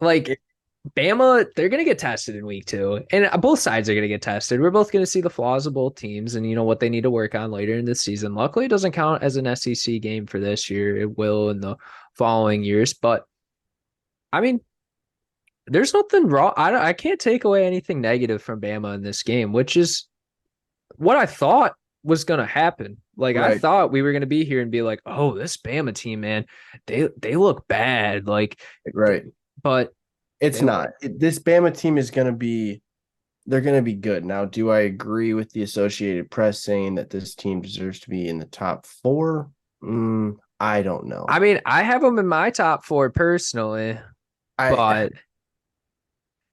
like Bama, they're going to get tested in week 2, and both sides are going to get tested. We're both going to see the flaws of both teams and, what they need to work on later in the season. Luckily, it doesn't count as an SEC game for this year. It will in the following years. But, I mean, there's nothing wrong. I can't take away anything negative from Bama in this game, which is what I thought was going to happen. Like, I Right. thought we were going to be here and be like, oh, this Bama team, man, they look bad. Like, Right. but It's they look. not. This Bama team is going to be they're going to be good. Now, do I agree with the Associated Press saying that this team deserves to be in the top 4? I don't know. I mean, I have them in my top 4 personally, I but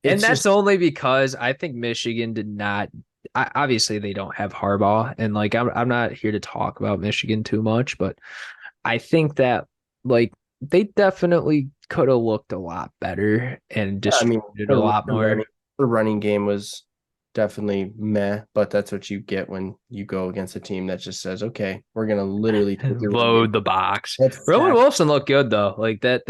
and it's that's just only because I think Michigan did not. Obviously, they don't have Harbaugh, and like I'm not here to talk about Michigan too much, but I think that like they definitely could have looked a lot better and I mean distributed a lot more. the running game was definitely meh, but that's what you get when you go against a team that just says, "Okay, we're going to literally take your run game. Load the box. Let's Roman tackle." Wilson looked good though. Like that's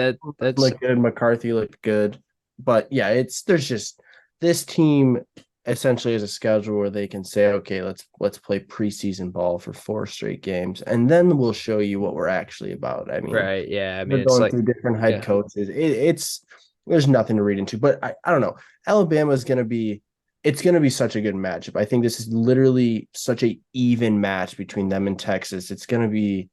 Looked good. McCarthy looked good, but yeah, there's just this team essentially has a schedule where they can say, okay, let's play preseason ball for 4 straight games, and then we'll show you what we're actually about. I mean, right. Yeah. I we're mean, it's going like through different head yeah. coaches. It's there's nothing to read into, but I don't know. Alabama is going to be it's going to be such a good matchup. I think this is literally such a even match between them and Texas. It's gonna be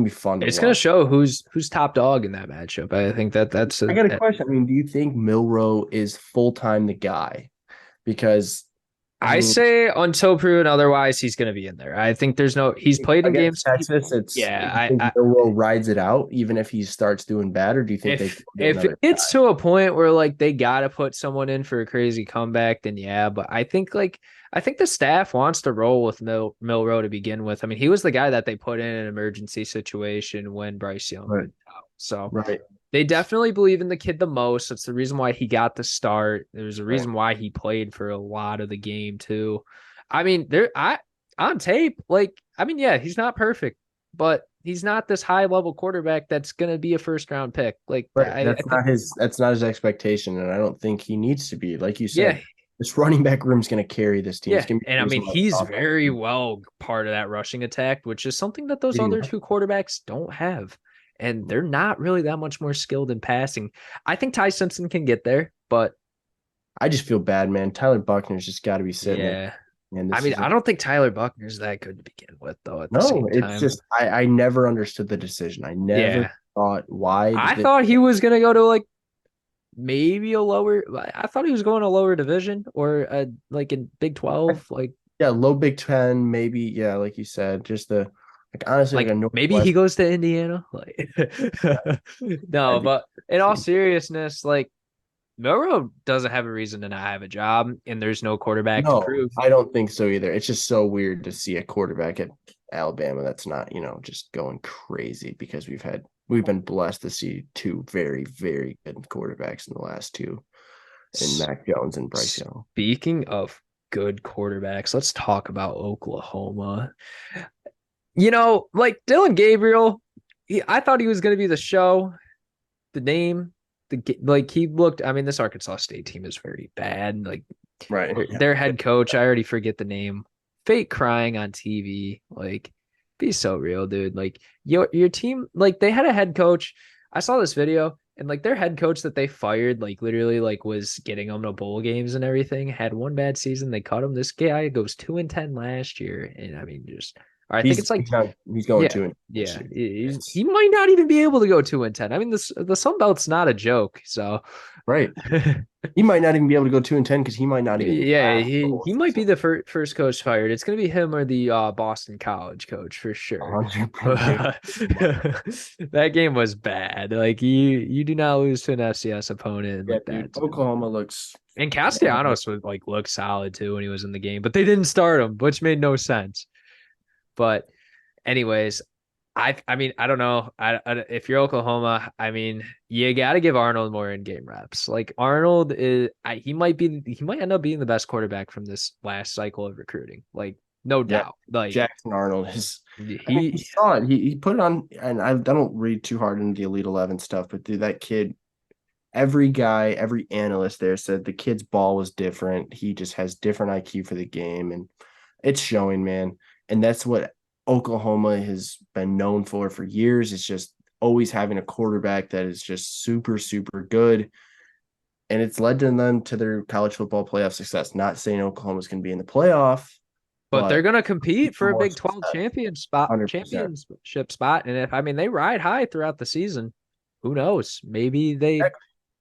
fun to It's going to watch. show who's top dog in that matchup. I think that's I got a question. I mean, do you think Milrow is full time the guy? Because I I mean, say until proven otherwise, he's going to be in there. I think he's played in against games. Texas, you Yeah, think Milrow rides it out even if he starts doing bad, or do you think they get if another it's guy? to a point where like they got to put someone in for a crazy comeback, then yeah. But I think the staff wants to roll with Milrow to begin with. I mean, he was the guy that they put in an emergency situation when Bryce Young Right. went out. So Right. they definitely believe in the kid the most. That's the reason why he got the start. There's a Right. reason why he played for a lot of the game too. I mean, on tape, like, I mean, yeah, he's not perfect, but he's not this high level quarterback that's gonna be a first round pick. Like, Right. I think, That's not his expectation, and I don't think he needs to be. Like you yeah, said, this running back room is going to carry this team. It's yeah, going to be and the I mean, reason why they he's talk about very it. well part of that rushing attack, which is something that those other Video. two quarterbacks don't have, and they're not really that much more skilled in passing. I think Ty Simpson can get there, but I just feel bad, man. Tyler Buckner's just got to be sitting there. yeah. And I this mean, is I don't think Tyler Buckner's that good to begin with, though, at the no, same it's time. just I never understood the decision. I never Yeah. thought why did I this thought he was going to go to like maybe a lower, I thought he was going a lower division or like in Big 12, yeah, low Big Ten, maybe, yeah, like you said, just the like honestly like a like maybe he Northwest. goes to Indiana. Like, no, That'd be but in all crazy. seriousness, like Milrow doesn't have a reason to not have a job, and there's no quarterback to No, prove. I don't think so either. It's just so weird to see a quarterback at Alabama that's not, just going crazy because we've been blessed to see two very, very good quarterbacks in the last two in S- Mac Jones and Bryce Young. Speaking of good quarterbacks, let's talk about Oklahoma. Like Dylan Gabriel, I thought he was going to be the show, the name, like he looked. I mean, this Arkansas State team is very bad. Like Right. their head coach, I already forget the name, fake crying on TV. Like, be so real, dude. Like your team, like they had a head coach. I saw this video, and like their head coach that they fired, like literally, like was getting them to bowl games and everything. Had one bad season, they cut him. This guy goes 2-10 last year, and I mean, just. Or I think He's it's like he's not he's going yeah, to in this yeah. year. He It's might not even be able to go 2-10. I mean, the Sun Belt's not a joke. So, right. He might not even be able to go 2-10 because he might not even yeah, last the he whole might be season. the first coach fired. It's gonna be him or the Boston College coach for sure. 100%, dude. That game was bad. Like you do not lose to an FCS opponent Yeah, like dude. that. Oklahoma looks And Castellanos would like look solid too when he was in the game, but they didn't start him, which made no sense. But anyways, I mean, I don't know. If you're Oklahoma, I mean, you got to give Arnold more in-game reps. Like Arnold he might end up being the best quarterback from this last cycle of recruiting. Like no yeah. doubt. Like Jackson Arnold is. I mean, he he saw it. He put it on, and I don't read too hard into the Elite 11 stuff, but dude, that kid, every guy, every analyst there said the kid's ball was different. He just has different IQ for the game, and it's showing, man. And that's what Oklahoma has been known for years. It's just always having a quarterback that is just super, super good. And it's led to them to their college football playoff success. Not saying Oklahoma's going to be in the playoff, but they're but gonna compete for a more Big 12 success. 100%. championship spot. And if I mean they ride high throughout the season, who knows? Maybe they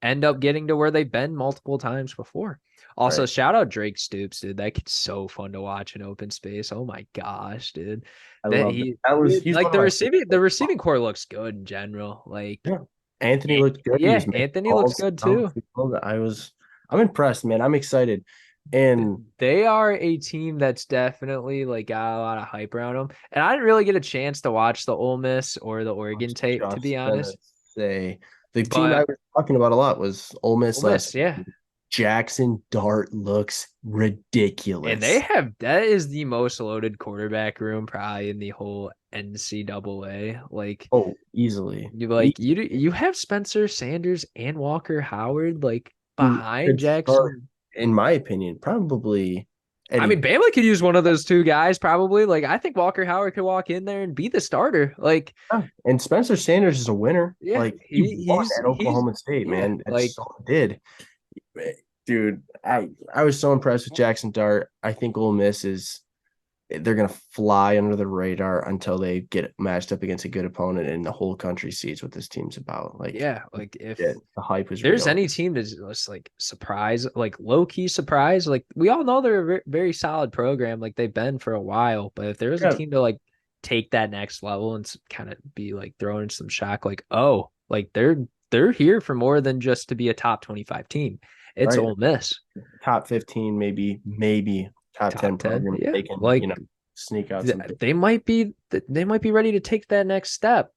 end up getting to where they've been multiple times before. Also, Right. shout out Drake Stoops, dude. That kid's so fun to watch in open space. Oh my gosh, dude. I That love that. That was he's like one of my the favorite. receiving core looks good in general. Like Yeah. Anthony looked good. He yeah, was making Anthony looks calls. good too. I'm impressed, man. I'm excited. And They are a team that's definitely like got a lot of hype around them. And I didn't really get a chance to watch the Ole Miss or the I Oregon was tape, to be just gonna honest. say the team I But was talking about a lot was Ole Miss Ole last Miss, yeah. week. Jackson Dart looks And they ridiculous. have that is the most loaded quarterback room probably in the whole NCAA. Like Oh, easily. you have Spencer Sanders and Walker Howard like Who behind could start, Jackson. in my opinion, probably I mean, Eddie. Bama could use one of those two guys probably. Like I think Walker Howard could walk in there and be the starter. Like And Spencer Sanders is a winner. yeah, Like he won at he's Oklahoma State, yeah, man. That's like so he did. Dude, I was so impressed with Jackson Dart. I think Ole Miss is they're gonna fly under the radar until they get matched up against a good opponent and the whole country sees what this team's about. Like yeah, like if the hype is there's real. any team that's just like surprise, like low key surprise, like we all know they're a very solid program, like they've been for a while. But if there is a Yeah, team to like take that next level and kind of be like throwing some shock, like oh, like they're here for more than just to be a top 25 team. It's right. Ole Miss, Top 15, maybe top top 10 10. program. Yeah, They can, like sneak out some big. they might be ready to take that next step.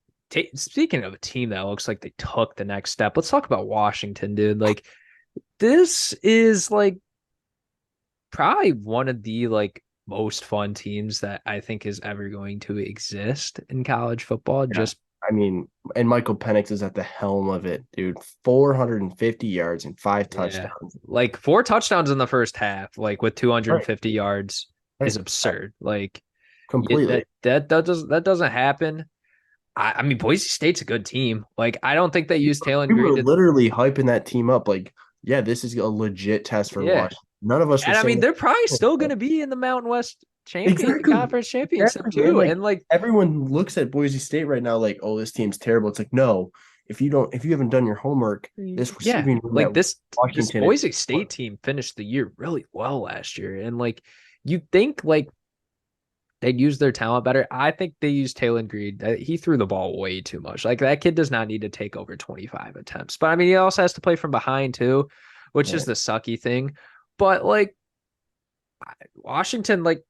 Speaking of a team that looks like they took the next step, let's talk about Washington, dude. Like this is like probably one of the like most fun teams that I think is ever going to exist in college football. Yeah. Just I mean, and Michael Penix is at the helm of it, dude. 450 yards and five yeah, touchdowns. like 4 touchdowns in the first half, like with Right, 250 yards is right. absurd. Like Completely. that doesn't happen. I mean, Boise State's a good team. Like, I don't think they use Taylor We were Green to, literally hyping that team up like, yeah, this is a legit test for yeah. Washington. None of us were And I mean, saying they're probably still going that. to be in the Mountain West Exactly. conference championship Exactly, man. too. Like And like, everyone looks at Boise State right now, like, oh, this team's terrible. It's like, no, if you haven't done your homework, this yeah, receiving room like at this Washington is Boise State team finished the year really well last year. And like, you think like they'd use their talent better. I think they used Taylor Green. He threw the ball way too much. Like, that kid does not need to take over 25 attempts. But I mean, he also has to play from behind too, which is right. the sucky thing. But like, Washington, like,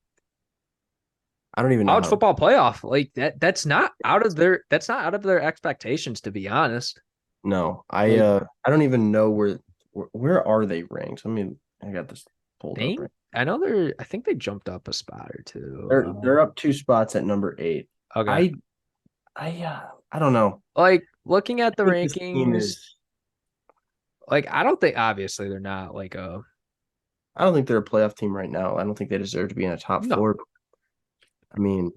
I don't even know college how. football playoff, like that's not out of their expectations, to be honest. No, Like, I don't even know where are they ranked? I got this pulled up right. I know I think they jumped up a spot or two. They're up two spots at number 8. Okay. I I don't know. Like, looking at I the think this team rankings, is. like, I don't think, obviously they're not like a, I don't think they're a playoff team right now. I don't think they deserve to be in a top no. four. I mean,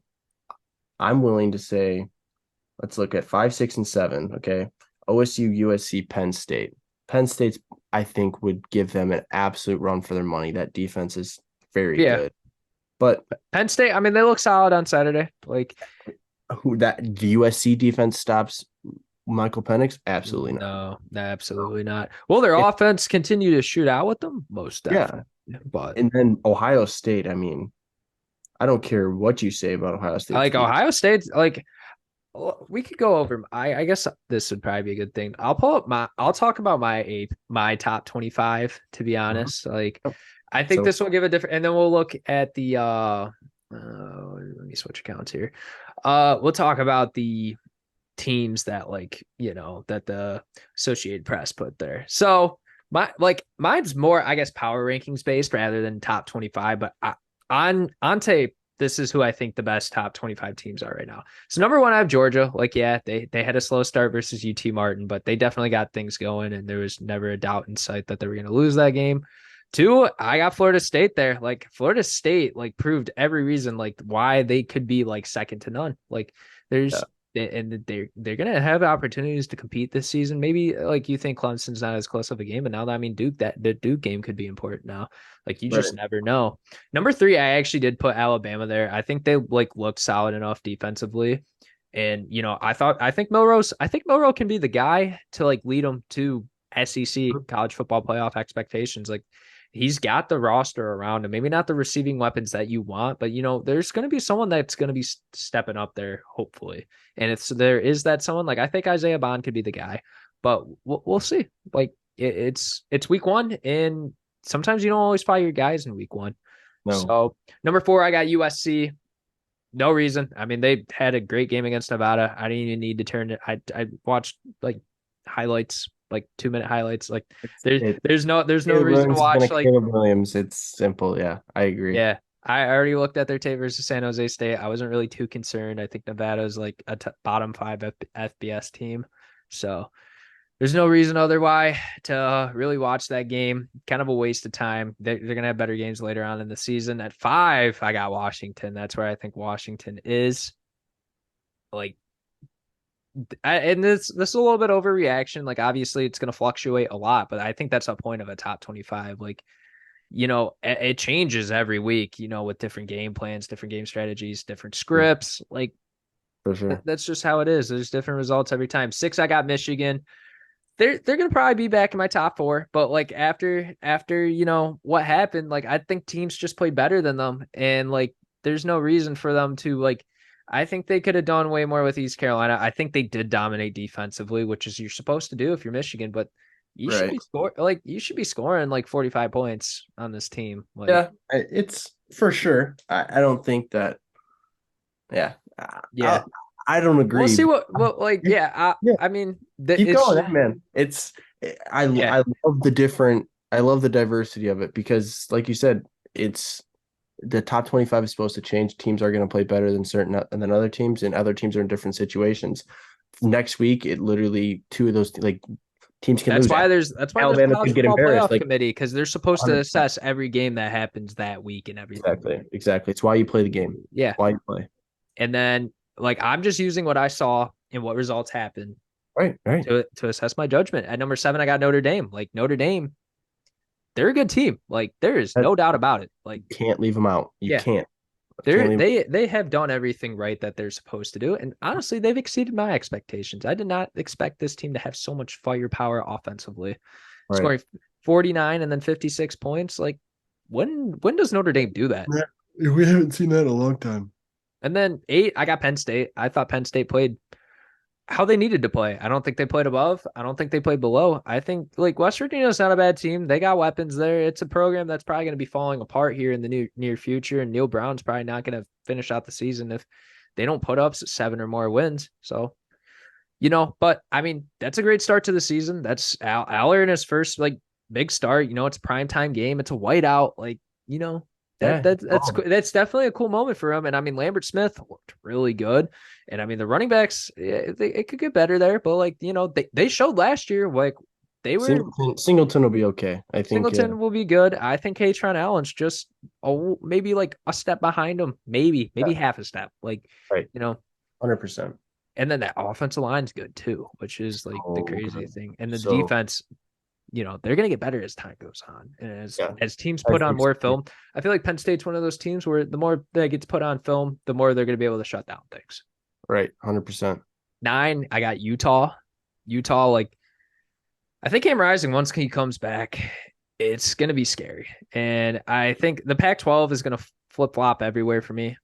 I'm willing to say, let's look at 5, 6, and 7. Okay, OSU, USC, Penn State. Penn State's, I think, would give them an absolute run for their money. That defense is very Yeah. good. But Penn State, I mean, they look solid on Saturday. Like, who that the USC defense stops Michael Penix? Absolutely not. no, absolutely not. Will their And, offense continue to shoot out with them? Most yeah, definitely. But and then Ohio State. I mean, I don't care what you say about Ohio State's like defense. Ohio State's like, we could go over. I guess this would probably be a good thing. I'll talk about my top 25. To be Mhm. honest, like, I think So this will give a different. And then we'll look at the. Let me switch accounts here. We'll talk about the teams that, like, that the Associated Press put there. So mine's more, I guess, power rankings based rather than top 25. But on tape, this is who I think the best top 25 teams are right now. So number one, I have Georgia. Like, yeah, they had a slow start versus UT Martin, but they definitely got things going, and there was never a doubt in sight that they were going to lose that game. Two, I got Florida State there. Like, Florida State, like, proved every reason, like, why they could be like second to none. Like, yeah, there's and they're gonna have opportunities to compete this season. Maybe, like, you think Clemson's not as close of a game, but now that, I mean, that the Duke game could be important now. Like, you just right. never know. Number three, I actually did put Alabama there. I think they, like, looked solid enough defensively. And, I think Milroe can be the guy to, like, lead them to SEC college football playoff expectations. Like, he's got the roster around him. Maybe not the receiving weapons that you want, but there's going to be someone that's going to be stepping up there, hopefully. And if there is that someone, like, I think Isaiah Bond could be the guy, but we'll see. Like, it's week one, and sometimes you don't always fire your guys in week one. No, So number four, I got USC. No reason. I mean, they had a great game against Nevada. I didn't even need to turn it. I watched, like, highlights, like 2-minute highlights. Like, there's no Caleb reason to Williams is watch, gonna like, Caleb Williams. It's simple. Yeah, I agree. yeah. I already looked at their tape versus San Jose State. I wasn't really too concerned. I think Nevada's like a bottom five FBS team. So there's no reason otherwise to really watch that game. Kind of a waste of time. They're going to have better games later on in the season. At 5, I got Washington. That's where I think Washington is. Like, and this is a little bit overreaction. Like, obviously it's going to fluctuate a lot, but I think that's a point of a top 25. Like, it changes every week, with different game plans, different game strategies, different scripts. Like, For sure. that's just how it is. There's different results every time. 6, I got Michigan. They're gonna probably be back in my top 4, but, like, after what happened, like, I think teams just play better than them, and, like, there's no reason for them to, like. I think they could have done way more with East Carolina. I think they did dominate defensively, which is you're supposed to do if you're Michigan, but Right. you should be scoring like 45 points on this team. Like, Yeah, it's for sure. I don't think that. Yeah, yeah, I don't we'll agree. see like, Yeah, yeah. yeah, I mean, keep it's going, just, man. yeah, I love the diversity of it because, like you said, it's the top 25 is supposed to change. Teams are going to play better than than other teams, and other teams are in different situations. Next week, it literally two of those like teams can lose. That's why there's a Alabama college could get football embarrassed. playoff Like committee because they're supposed to 100%. assess every game that happens that week and everything. Exactly. It's why you play the game. Yeah. Why you play. And then like I'm just using what I saw and what results happened Right. to assess my judgment. At number 7, I got Notre Dame. Like Notre Dame, they're a good team. Like there is That, no doubt about it. Like you can't leave them out. You yeah, can't leave. they have done everything right that they're supposed to do. And honestly, they've exceeded my expectations. I did not expect this team to have so much firepower offensively. Right. Scoring 49 and then 56 points. Like when does Notre Dame do that? Yeah, we haven't seen that in a long time. And then 8, I got Penn State. I thought Penn State played how they needed to play. I don't think they played above. I don't think they played below. I think like West Virginia's not a bad team. They got weapons there. It's a program that's probably going to be falling apart here in the near future. And Neil Brown's probably not going to finish out the season if they don't put up 7 or more wins. So, but I mean, that's a great start to the season. That's Aller in his first like big start. It's a primetime game. It's a whiteout. Like, Yeah. that's definitely a cool moment for him. And I mean, Lambert Smith looked really good. And I mean, the running backs, it could get better there. But like, they showed last year, like they were Singleton will be okay. I think Singleton will be good. I think Katron Allen's just maybe like a step behind him, maybe half a step. Like, right. 100%. And then that offensive line's good too, which is like the crazy good. thing. And the So, defense, they're going to get better as time goes on. And as teams I put on think more so. film, I feel like Penn State's one of those teams where the more that gets put on film, the more they're going to be able to shut down things. Right. 100%. 9, I got Utah. Like, I think Cam Rising, once he comes back, it's going to be scary. And I think the Pac-12 is going to flip-flop everywhere for me.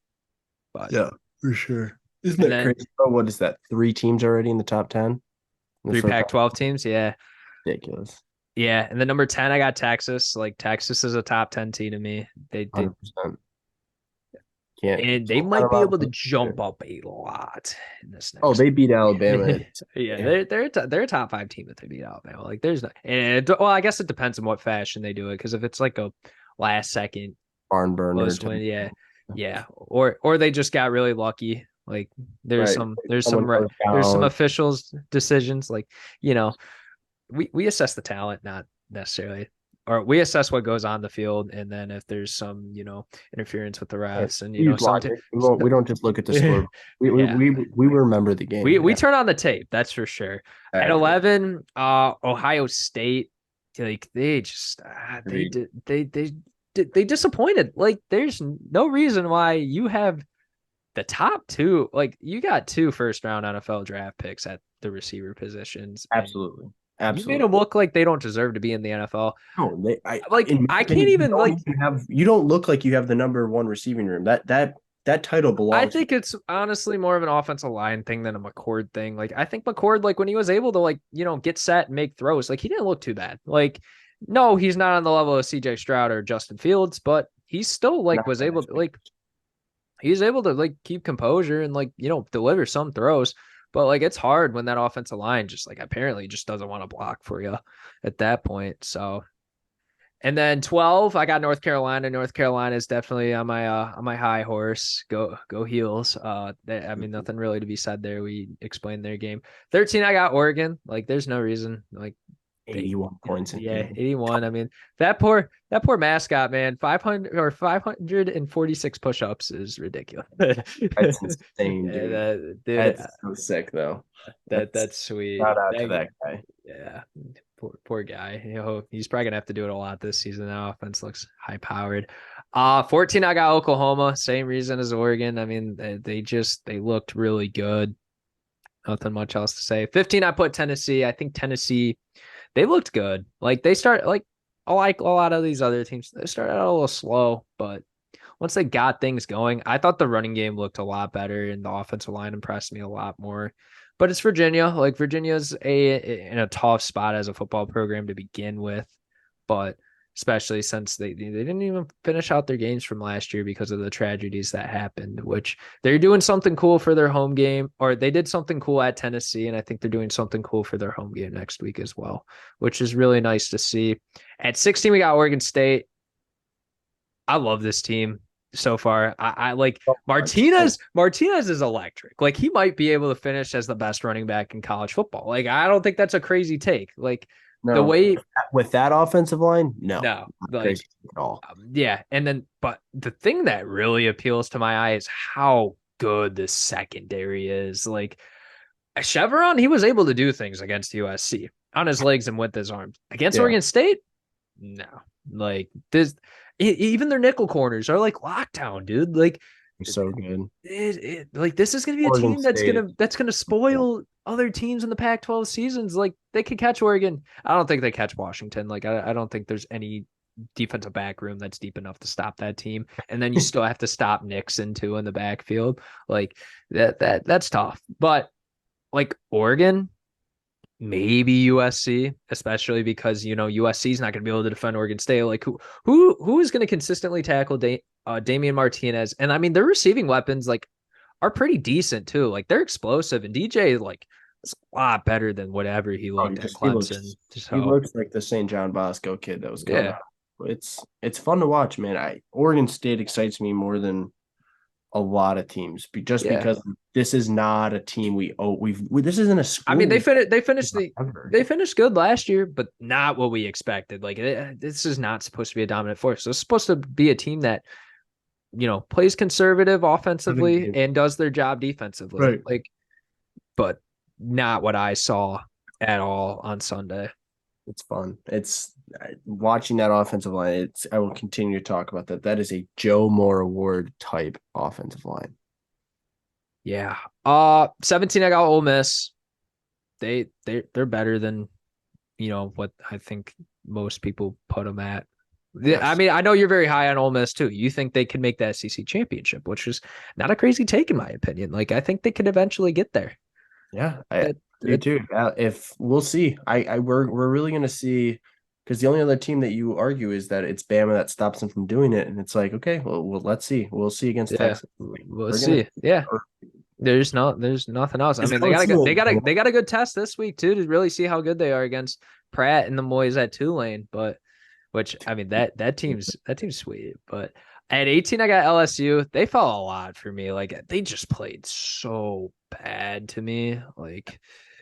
But yeah, for sure. Isn't that crazy? Oh, what is that? 3 teams already in the top 10? 3 Pac-12 teams, yeah. Ridiculous. Yeah, and the number 10, I got Texas. Like Texas is a top 10 team to me. They 100%. And they might be able to jump up a lot in this next. They beat Alabama. Yeah, they're a top 5 team if they beat Alabama. Like there's no, I guess it depends on what fashion they do it. Because if it's like a last second barn burner win, yeah, or they just got really lucky. Like there's some officials decisions. Like we assess the talent, not necessarily, or we assess what goes on the field, and then if there's some interference with the refs, and we don't just look at the score. We remember the game. We turn on the tape. That's for sure. At 11, Ohio State, like they just they disappointed. Like there's no reason why you have the top 2. Like you got 2 first-round NFL draft picks at the receiver positions. Absolutely. You made them look like they don't deserve to be in the NFL. No, I can't even like. You don't look like you have the number 1 receiving room. That title belongs. I think it's honestly more of an offensive line thing than a McCord thing. Like I think McCord, like when he was able to like get set and make throws, like he didn't look too bad. Like no, he's not on the level of C.J. Stroud or Justin Fields, but he still like was able to like. He's able to like keep composure and like deliver some throws. But like it's hard when that offensive line just like apparently just doesn't want to block for you at that point. So, and then 12, I got North Carolina. North Carolina is definitely on my high horse. Go Heels. I mean nothing really to be said there. We explained their game. 13, I got Oregon. Like there's no reason. Like 81 points. Yeah, 81. I mean, that poor mascot, man, 546 push-ups is ridiculous. That's insane, dude. That's so sick, though. That's sweet. Shout out to that guy. Yeah, poor guy. He's probably gonna have to do it a lot this season. Now offense looks high-powered. 14, I got Oklahoma. Same reason as Oregon. I mean, they looked really good. Nothing much else to say. 15, I put Tennessee. I think Tennessee. They looked good. Like they start like a lot of these other teams. They started out a little slow, but once they got things going, I thought the running game looked a lot better and the offensive line impressed me a lot more. But it's Virginia. Like Virginia's in a tough spot as a football program to begin with, but especially since they didn't even finish out their games from last year because of the tragedies that happened, which they're doing something cool for their home game, or they did something cool at Tennessee, and I think they're doing something cool for their home game next week as well, which is really nice to see. At 16, we got Oregon State. I love this team. so far. I like So much. Martinez. Martinez is electric. Like he might be able to finish as the best running back in college football. Like I don't think that's a crazy take. Like the No, way with that offensive line, no, no, not like crazy at all. yeah, and then but the thing that really appeals to my eye is how good the secondary is. Like Chevron, he was able to do things against USC on his legs and with his arms. Against Yeah, Oregon State, no. Like this, even their nickel corners are like lockdown, dude. Like they're so good. like this is gonna be a Oregon team State. that's gonna spoil other teams in the Pac-12 seasons. Like they could catch Oregon. I don't think they catch Washington. Like I don't think there's any defensive back room that's deep enough to stop that team. And then you still have to stop Nixon too in the backfield. Like that's tough. But like Oregon, maybe USC, especially because USC is not going to be able to defend Oregon State. Like who is going to consistently tackle Damian Martinez? And I mean, their receiving weapons like are pretty decent too. Like they're explosive, and DJ like is a lot better than whatever he Oh, looked at he Clemson. So looks like the St. John Bosco kid that was coming yeah, out. It's fun to watch, man. Oregon State excites me more than a lot of teams, just yeah. because this is not a team this isn't a I mean, school we ever. they finished good last year, but not what we expected. Like this is not supposed to be a dominant force. So it's supposed to be a team that plays conservative offensively and does their job defensively. Right. Like, but not what I saw at all on Sunday. It's fun. It's watching that offensive line. I will continue to talk about that. That is a Joe Moore Award type offensive line. Yeah. 17 I got Ole Miss. They're better than what I think most people put them at. I Yes. mean, I know you're very high on Ole Miss too. You think they can make the SEC championship, which is not a crazy take in my opinion. Like I think they could eventually get there. Yeah, I It, do it, too. If we'll see, we're really gonna see, because the only other team that you argue is that it's Bama that stops them from doing it, and it's like, okay, well let's see. We'll see against yeah, Texas. we'll We're gonna. see. Yeah, there's nothing else. I It's mean, they LSU. got a good test this week too to really see how good they are against Pratt and the Moys at Tulane. But which I mean that team's sweet. But at 18, I got LSU. They fell a lot for me. Like they just played so bad to me. Like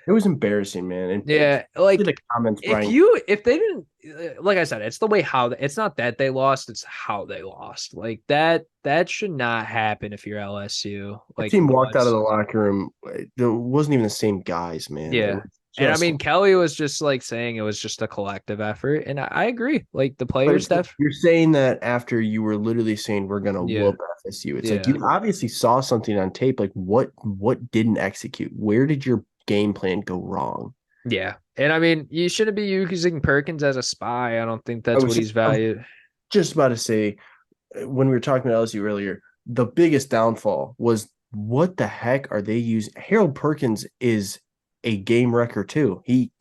It was embarrassing, man. And yeah, like the comments, Brian. if they didn't like I said, it's the way how it's not that they lost, it's how they lost. Like that should not happen if you're LSU. The Like team walked out of once the locker room. There wasn't even the same guys, man. It yeah. was And I just. mean Kelly was just like saying it was just a collective effort. And I agree. Like the But player stuff. you're saying that after you were literally saying we're gonna Yeah. whoop FSU. It's like Yeah. you obviously saw something on tape. Like what didn't execute? Where did your game plan go wrong? Yeah. And I mean, you shouldn't be using Perkins as a spy. I don't think I that's was what he's just I was valued. just about to say when we were talking about LSU earlier, the biggest downfall was what the heck are they using? Harold Perkins is a game wrecker too. He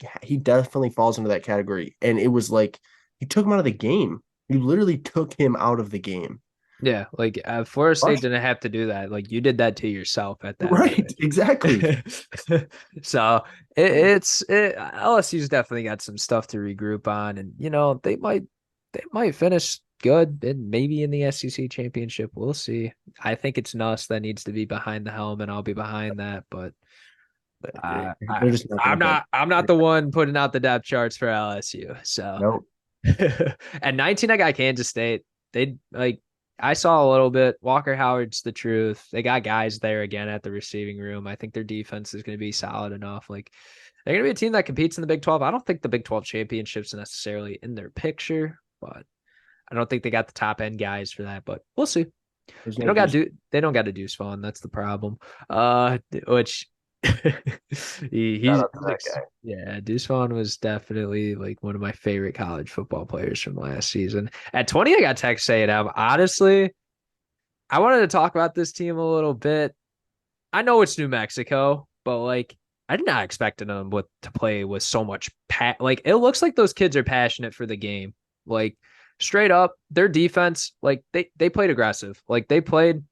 definitely falls into that category. And it was like you took him out of the game. You literally took him out of the game. Yeah, like Florida State What? didn't have to do that. Like you did that to yourself at that Right, point. exactly. So LSU's definitely got some stuff to regroup on, and they might finish good and maybe in the SEC championship. We'll see. I think it's Nuss that needs to be behind the helm, and I'll be behind that. But They're I just not I'm gonna budge. not the one putting out the depth charts for LSU. So Nope. at 19, I got Kansas State. They like I saw a little bit. Walker Howard's the truth. They got guys there again at the receiving room. I think their defense is going to be solid enough. Like they're going to be a team that competes in the Big 12. I don't think the Big 12 championship's necessarily in their picture, but I don't think they got the top end guys for that. But we'll see. There's They no don't got Deuce. do they don't got a Deuce Vaughn. That's the problem. Which Shout he's out to that guy. yeah, Deuce Vaughn was definitely like one of my favorite college football players from last season. At 20, I got Texas A&M. Honestly, I wanted to talk about this team a little bit. I know it's New Mexico, but like I did not expect them to play with so much like it looks like those kids are passionate for the game. Like straight up, their defense, like they played aggressive. Like they played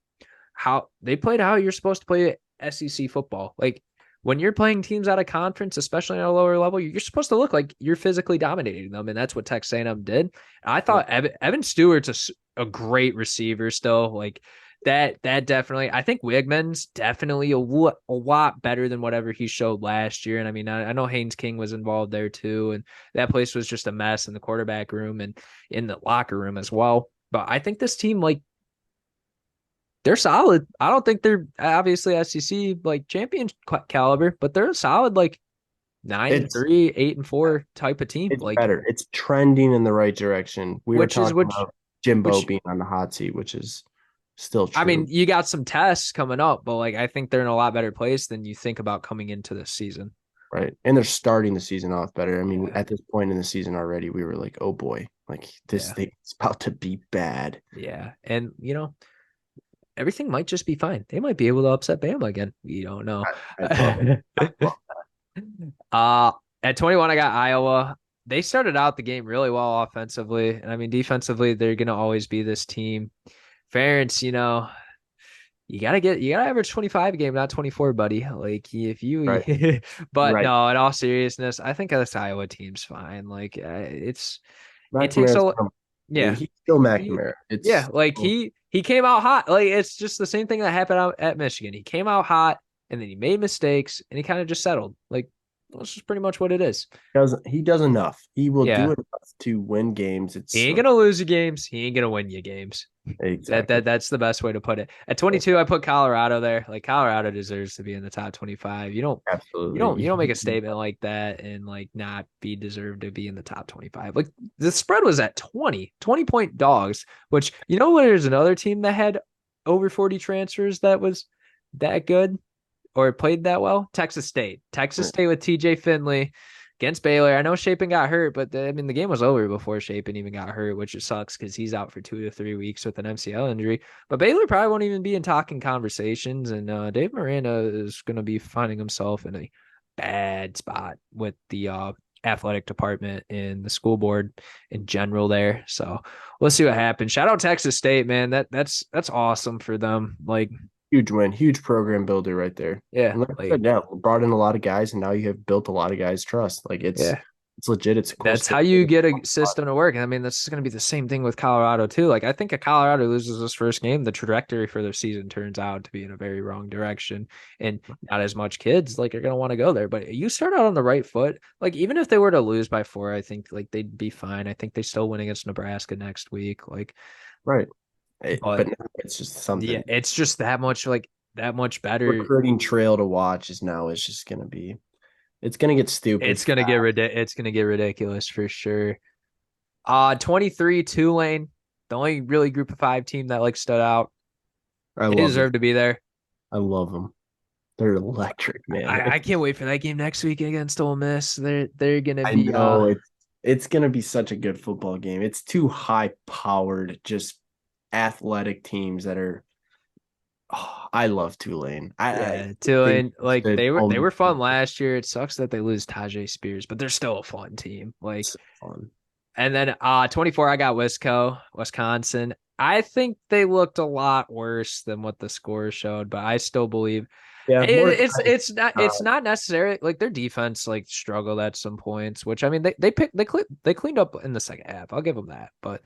how you're supposed to play SEC football. Like when you're playing teams out of conference, especially at a lower level, you're supposed to look like you're physically dominating them, and that's what Texas A&M did. I thought Evan Stewart's a great receiver still. Like that definitely. I think Wigman's definitely a lot better than whatever he showed last year. And I mean, I know Haynes King was involved there too, and that place was just a mess in the quarterback room and in the locker room as well. But I think this team, like, they're solid. I don't think they're obviously SEC like champion caliber, but they're a solid like nine and It's three, 8-4 type of team. it's Like, better. It's trending in the right direction. We were which is talking about Jimbo which being on the hot seat, which is still I mean, true. you got some tests coming up, but like I think they're in a lot better place than you think about coming into this season. Right. And they're starting the season off better. I mean, Yeah, at this point in the season already, we were like, oh boy, like this yeah, thing is about to be bad. yeah. And everything might just be fine. They might be able to upset Bama again. We don't know. I'd love it. I'd love uh at 21, I got Iowa. They started out the game really well offensively. And I mean, defensively, they're gonna always be this team. Ferentz, you gotta average 25 a game, not 24, buddy. Like if right. you but Right. no, in all seriousness, I think this Iowa team's fine. Like it takes McNamara's a yeah. he's still He, McNamara. yeah, It's like he came out hot. Like it's just the same thing that happened out at Michigan. He came out hot and then he made mistakes and he kind of just settled. Like that's just pretty much what it is. he does enough. He will do Yeah. enough to win games. He It's ain't like gonna lose you games. He ain't gonna win you games. exactly. That's the best way to put it. At 22, I put Colorado there. Like Colorado deserves to be in the top 25. You Absolutely. don't make a statement like that and like not be deserved to be in the top 25. Like the spread was at 20 point dogs, which there's another team that had over 40 transfers that was that good or played that well. Texas State. Texas State with TJ Finley against Baylor. I know Shapen got hurt, but I mean the game was over before Shapen even got hurt, which it sucks because he's out for 2 to 3 weeks with an MCL injury. But Baylor probably won't even be in talking conversations, and Dave Miranda is going to be finding himself in a bad spot with the athletic department and the school board in general there. So we'll see what happens. Shout out Texas State, man. That's awesome for them. Like, Huge win, huge program builder right there. yeah, And like I like said, yeah, brought in a lot of guys, and now you have built a lot of guys' trust. Like yeah. it's legit. It's a cool That's how story. you get a system to work. And I mean, that's going to be the same thing with Colorado too. Like I think if Colorado loses this first game, the trajectory for their season turns out to be in a very wrong direction, and not as much kids like are going to want to go there. But you start out on the right foot. Like even if they were to lose by 4, I think like they'd be fine. I think they still win against Nebraska next week. Like, Right. but But now it's just yeah, something. it's just that much better. Recruiting trail to watch is just gonna be it's gonna get stupid fast. It's gonna get ridiculous for sure. 23 Tulane, the only really group of 5 team that like stood out. I They love deserve them. to be there. I love them. They're electric, man. I can't wait for that game next week against Ole Miss. They're gonna I be know it's gonna be such a good football game. It's two high powered, just athletic teams that are. Oh, I love Tulane. I yeah, think Tulane, it's like the they home were fun last year. It sucks that they lose Tajay Spears, but they're still a fun team. Like, so fun. and then 24, I got Wisconsin. I think they looked a lot worse than what the score showed, but I still believe Yeah, Mordecai. it's not necessarily like their defense like struggled at some points, which I mean they cleaned up in the second half. I'll give them that, but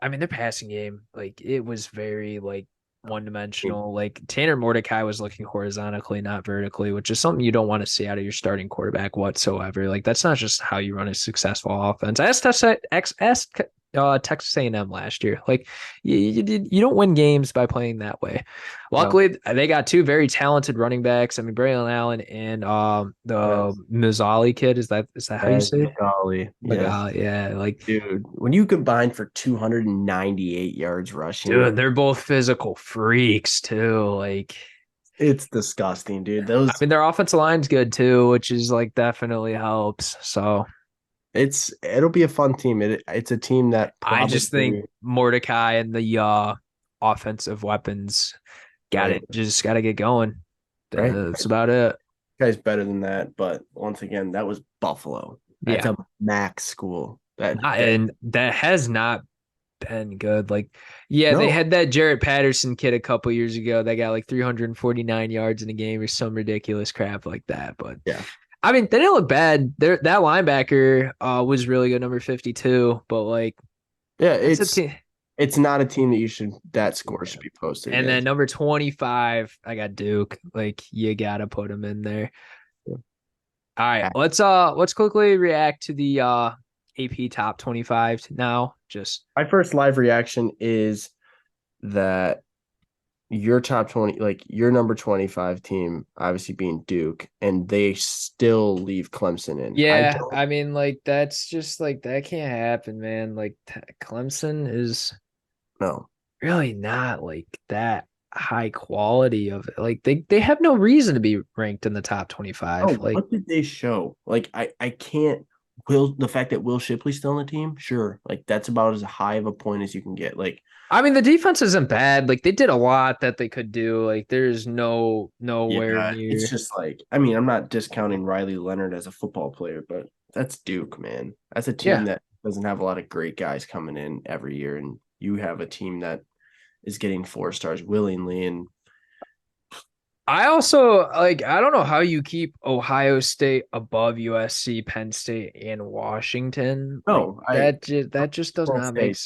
I mean their passing game like it was very like one dimensional. Like Tanner Mordecai was looking horizontally, not vertically, which is something you don't want to see out of your starting quarterback whatsoever. Like that's not just how you run a successful offense. Texas A&M last year. Like you don't win games by playing that way. No, Luckily, they got 2 very talented running backs. I mean, Braylon Allen and the yes, Mazzali kid. Is that how you yes, say it? golly, yes, Magali, yeah. Like, dude. When you combine for 298 yards rushing, dude, they're both physical freaks too. Like, it's disgusting, dude. I Those mean, their offensive line's good too, which is like definitely helps. So it'll be a fun team. It's a team that I just think probably Mordecai and the offensive weapons right, got to get going. right. That's about it. Guy's better than that, but once again, that was Buffalo. That's Yeah. a MAC school. That And that has not been good. Like, yeah, they no, had that Jarrett Patterson kid a couple years ago that got like 349 yards in a game or some ridiculous crap like that. But yeah, I mean, they didn't look bad. That linebacker was really good, number 52. But like, yeah. that's a team. It's not a team that score should be posted And then against. number 25, I got Duke. Like you gotta put him in there. All right, let's quickly react to the AP top 25 now. Just My first live reaction is that your top 20, like your number 25 team, obviously being Duke, and they still leave Clemson in. I yeah, don't I mean like that's just like that can't happen, man. Like Clemson is know. really not like that high quality of it. Like they have no reason to be ranked in the top 25. Oh, Like what did they show? Like I can't Will the fact that Will Shipley's still on the team, sure. Like that's about as high of a point as you can get. Like, I mean the defense isn't bad. Like they did a lot that they could do. Like there's nowhere yeah, it's near. just like I mean, I'm not discounting Riley Leonard as a football player, but that's Duke, man. That's a team Yeah. that doesn't have a lot of great guys coming in every year, and you have a team that is getting 4 stars willingly. And I also like I don't know how you keep Ohio State above USC, Penn State, and Washington. Like no, I that just does will not say make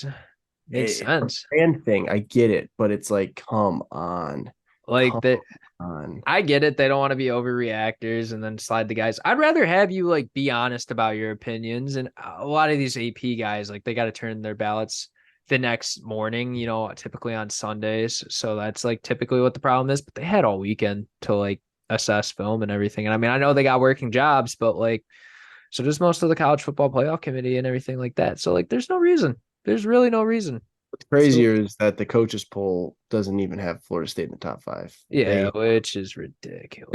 it's a sense. fan thing. I get it, but it's like, Like come that on. I get it. They don't want to be overreactors and then slide the guys. I'd rather have you like be honest about your opinions. And a lot of these AP guys, like they got to turn their ballots the next morning, typically on Sundays. So that's like typically what the problem is. But they had all weekend to like assess film and everything. And I mean, I know they got working jobs, but like, so does most of the college football playoff committee and everything like that. So like, there's no reason. There's really no reason. What's So crazier is that the coaches poll doesn't even have Florida State in the top five. yeah, They which is they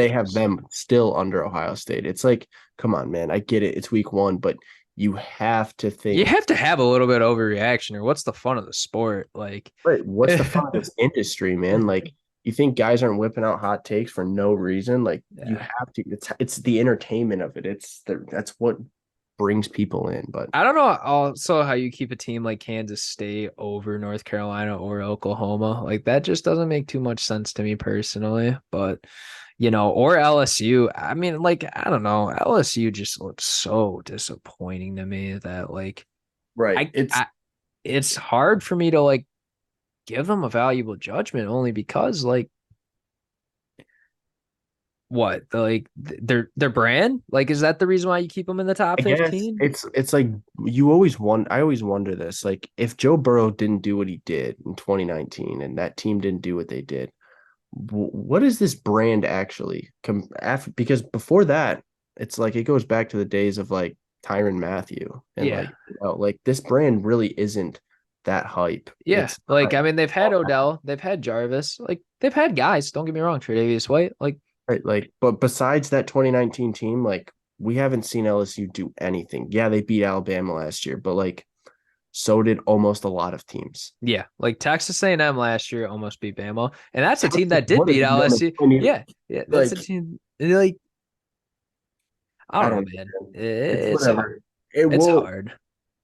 have ridiculous. them still under Ohio State. It's like, come on, man. I get it. It's week 1, but you have to You think, have to have a little bit of overreaction, or what's the fun of the sport? Like, right, what's the fun of this industry, man? Like, you think guys aren't whipping out hot takes for no reason? Like, you yeah. have to. It's the entertainment of it. That's what brings people in. But I don't know also how you keep a team like Kansas State over North Carolina or Oklahoma. Like that just doesn't make too much sense to me personally. But or LSU. I mean, like, I don't know. LSU just looks so disappointing to me that like right, I, I it's hard for me to like give them a valuable judgment only because like what like their brand, like, is that the reason why you keep them in the top I guess 15? it's like you always want. I always wonder this. Like, if Joe Burrow didn't do what he did in 2019, and that team didn't do what they did, what is this brand actually come after? Because before that, it's like it goes back to the days of like Tyrann Mathieu and Yeah. like this brand really isn't that hype. Yeah, It's like not I mean, they've had Odell, they've had Jarvis, like they've had guys. Don't get me wrong, Tre'Davious White, like right. Like, but besides that 2019 team, like we haven't seen LSU do anything. Yeah, they beat Alabama last year, but like so did almost a lot of teams. yeah, like Texas A&M last year almost beat Bama, and that's a team Texas that did would beat have done it. LSU. I mean, Yeah, yeah, that's a like team. Like I I don't know, don't man. know. It's It's whatever. hard. It It's will. hard.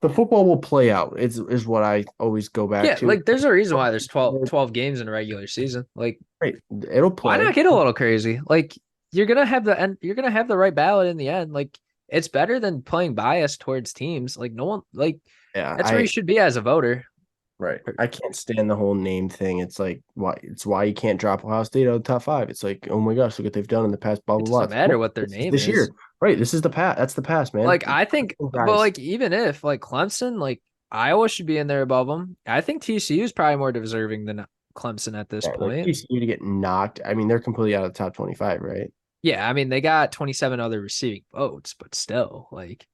The football will play out. Is what I always go back Yeah, to. like there's a reason why there's 12 games in a regular season. Like, Right. It'll why not play. get a little crazy? Like, you're gonna have the end. You're gonna have the right ballot in the end. Like, it's better than playing bias towards teams. Like, no one like Yeah. that's where you I should be as a voter. right. I can't stand the whole name thing. It's like why you can't drop Ohio State out of the top five. It's like, oh my gosh, look what they've done in the past, blah It blah blah. doesn't It's like, matter no, what their this is name this is. year. Right. This is the past. That's the past, man. Like I think, but Guys. like even if like Clemson, like Iowa should be in there above them. I think TCU is probably more deserving than Clemson at this Yeah, like point. TCU to get knocked. I mean, they're completely out of the top 25, right? Yeah, I mean they got 27 other receiving votes, but still, like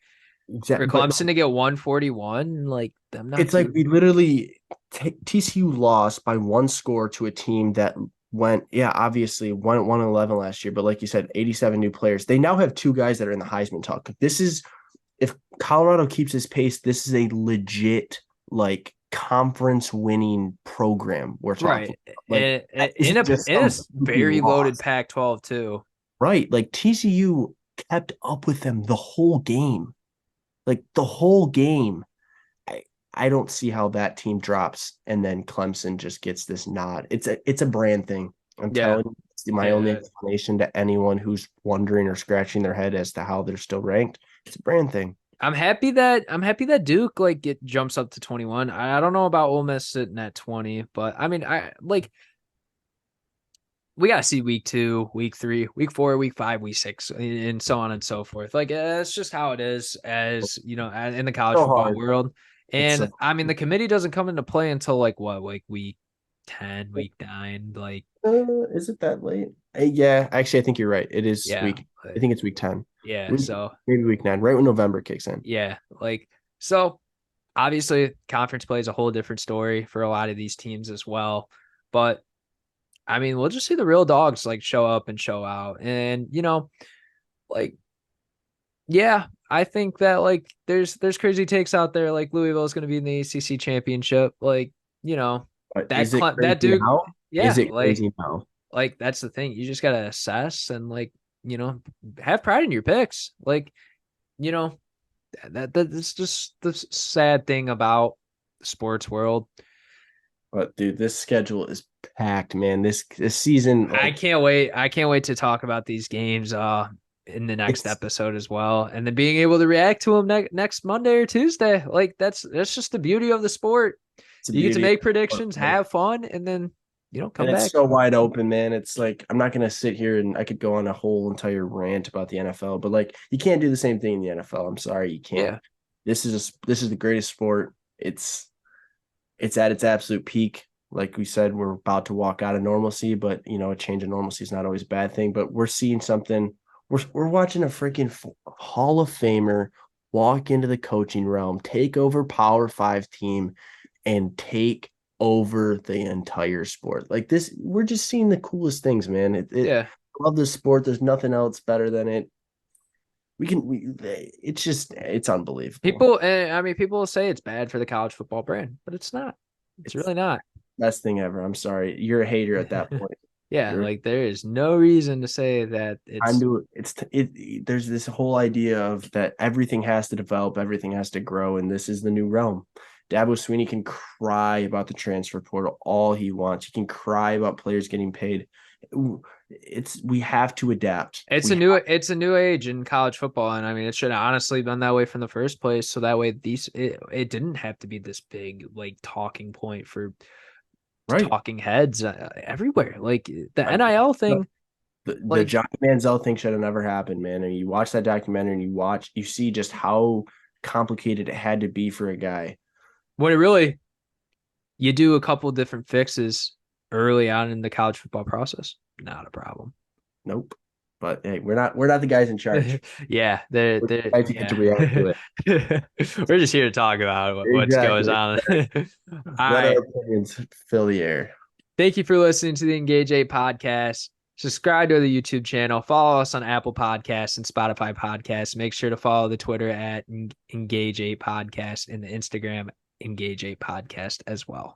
for Exactly. But Clemson to get 141, like them not it's like to. we literally TCU lost by 1 score to a team that went, yeah, obviously won 11 last year, but like you said, 87 new players. They now have 2 guys that are in the Heisman talk. This is if Colorado keeps his pace, this is a legit like conference winning program we're talking Right. about. Like And that in isn't just a some fluky very loaded loss. Pac-12 too. Right. Like TCU kept up with them the whole game. Like the whole game. I I don't see how that team drops and then Clemson just gets this nod. It's a brand thing. I'm Yeah. telling you, it's my only Yeah. explanation to anyone who's wondering or scratching their head as to how they're still ranked. It's a brand thing. I'm happy that Duke like get jumps up to 21. I don't know about Ole Miss sitting at 20, but I mean I like we gotta see week 2, week 3, week 4, week 5, week 6, and so on and so forth. Like it's just how it is, as you know, in the college So football hard. world. It's And so I mean, the committee doesn't come into play until like what, like week 10, week 9, like is it that late? Yeah, actually, I think you're right. It is yeah, week. I think it's week 10. yeah. Week So maybe week 9, right when November kicks in. yeah, like so. Obviously, conference play is a whole different story for a lot of these teams as well. But I mean, we'll just see the real dogs like show up and show out. And, like, yeah, I think that like there's crazy takes out there like Louisville is going to be in the ACC championship. Like, you know, But that is it that crazy Duke, now? Is yeah, it crazy now? like that's the thing. You just got to assess and like, have pride in your picks. Like, you know, that's just the sad thing about the sports world. But dude, this schedule is packed, man. This season, I like can't wait. I can't wait to talk about these games in the next it's episode as well. And then being able to react to them next Monday or Tuesday. Like that's just the beauty of the sport. it's a You get to beauty of make the sport, predictions, man. have fun, and then And come it's back. so wide open, man. It's like I'm not gonna sit here and I could go on a whole entire rant about the NFL, but like you can't do the same thing in the NFL. I'm sorry, you can't. Yeah. This is the greatest sport. It's at its absolute peak. Like we said, we're about to walk out of normalcy, but a change of normalcy is not always a bad thing. But we're seeing something. We're watching a freaking Hall of Famer walk into the coaching realm, take over Power Five team, and take over the entire sport. Like this, we're just seeing the coolest things, man. Yeah. I love this sport. There's nothing else better than it. It's just, it's unbelievable. People say it's bad for the college football brand, but it's not. It's It's really not. best thing ever. I'm sorry. You're a hater at that point. Yeah, You're like there is no reason to say that time it's to there's this whole idea of that everything has to develop, everything has to grow, and this is the new realm. Dabo Sweeney can cry about the transfer portal all he wants. He can cry about players getting paid. It's we have to adapt. it's a new age in college football, and I mean it should have honestly been that way from the first place. So that way it didn't have to be this big like talking point for Right. talking heads everywhere. Like the Like, NIL thing, the like Johnny Manziel thing should have never happened, man. And you watch that documentary and you see just how complicated it had to be for a guy. when it really you do a couple different fixes early on in the college football process, not a problem. Nope. But hey, we're not the guys in charge. Yeah, We're the they're guys who get to yeah. react to it. We're just here to talk about what's going Exactly. on. All Let our right. opinions fill the air. Thank you for listening to the Engage 8 podcast. Subscribe to the YouTube channel. Follow us on Apple Podcasts and Spotify Podcasts. Make sure to follow the Twitter at Engage 8 Podcast and the Instagram Engage 8 Podcast as well.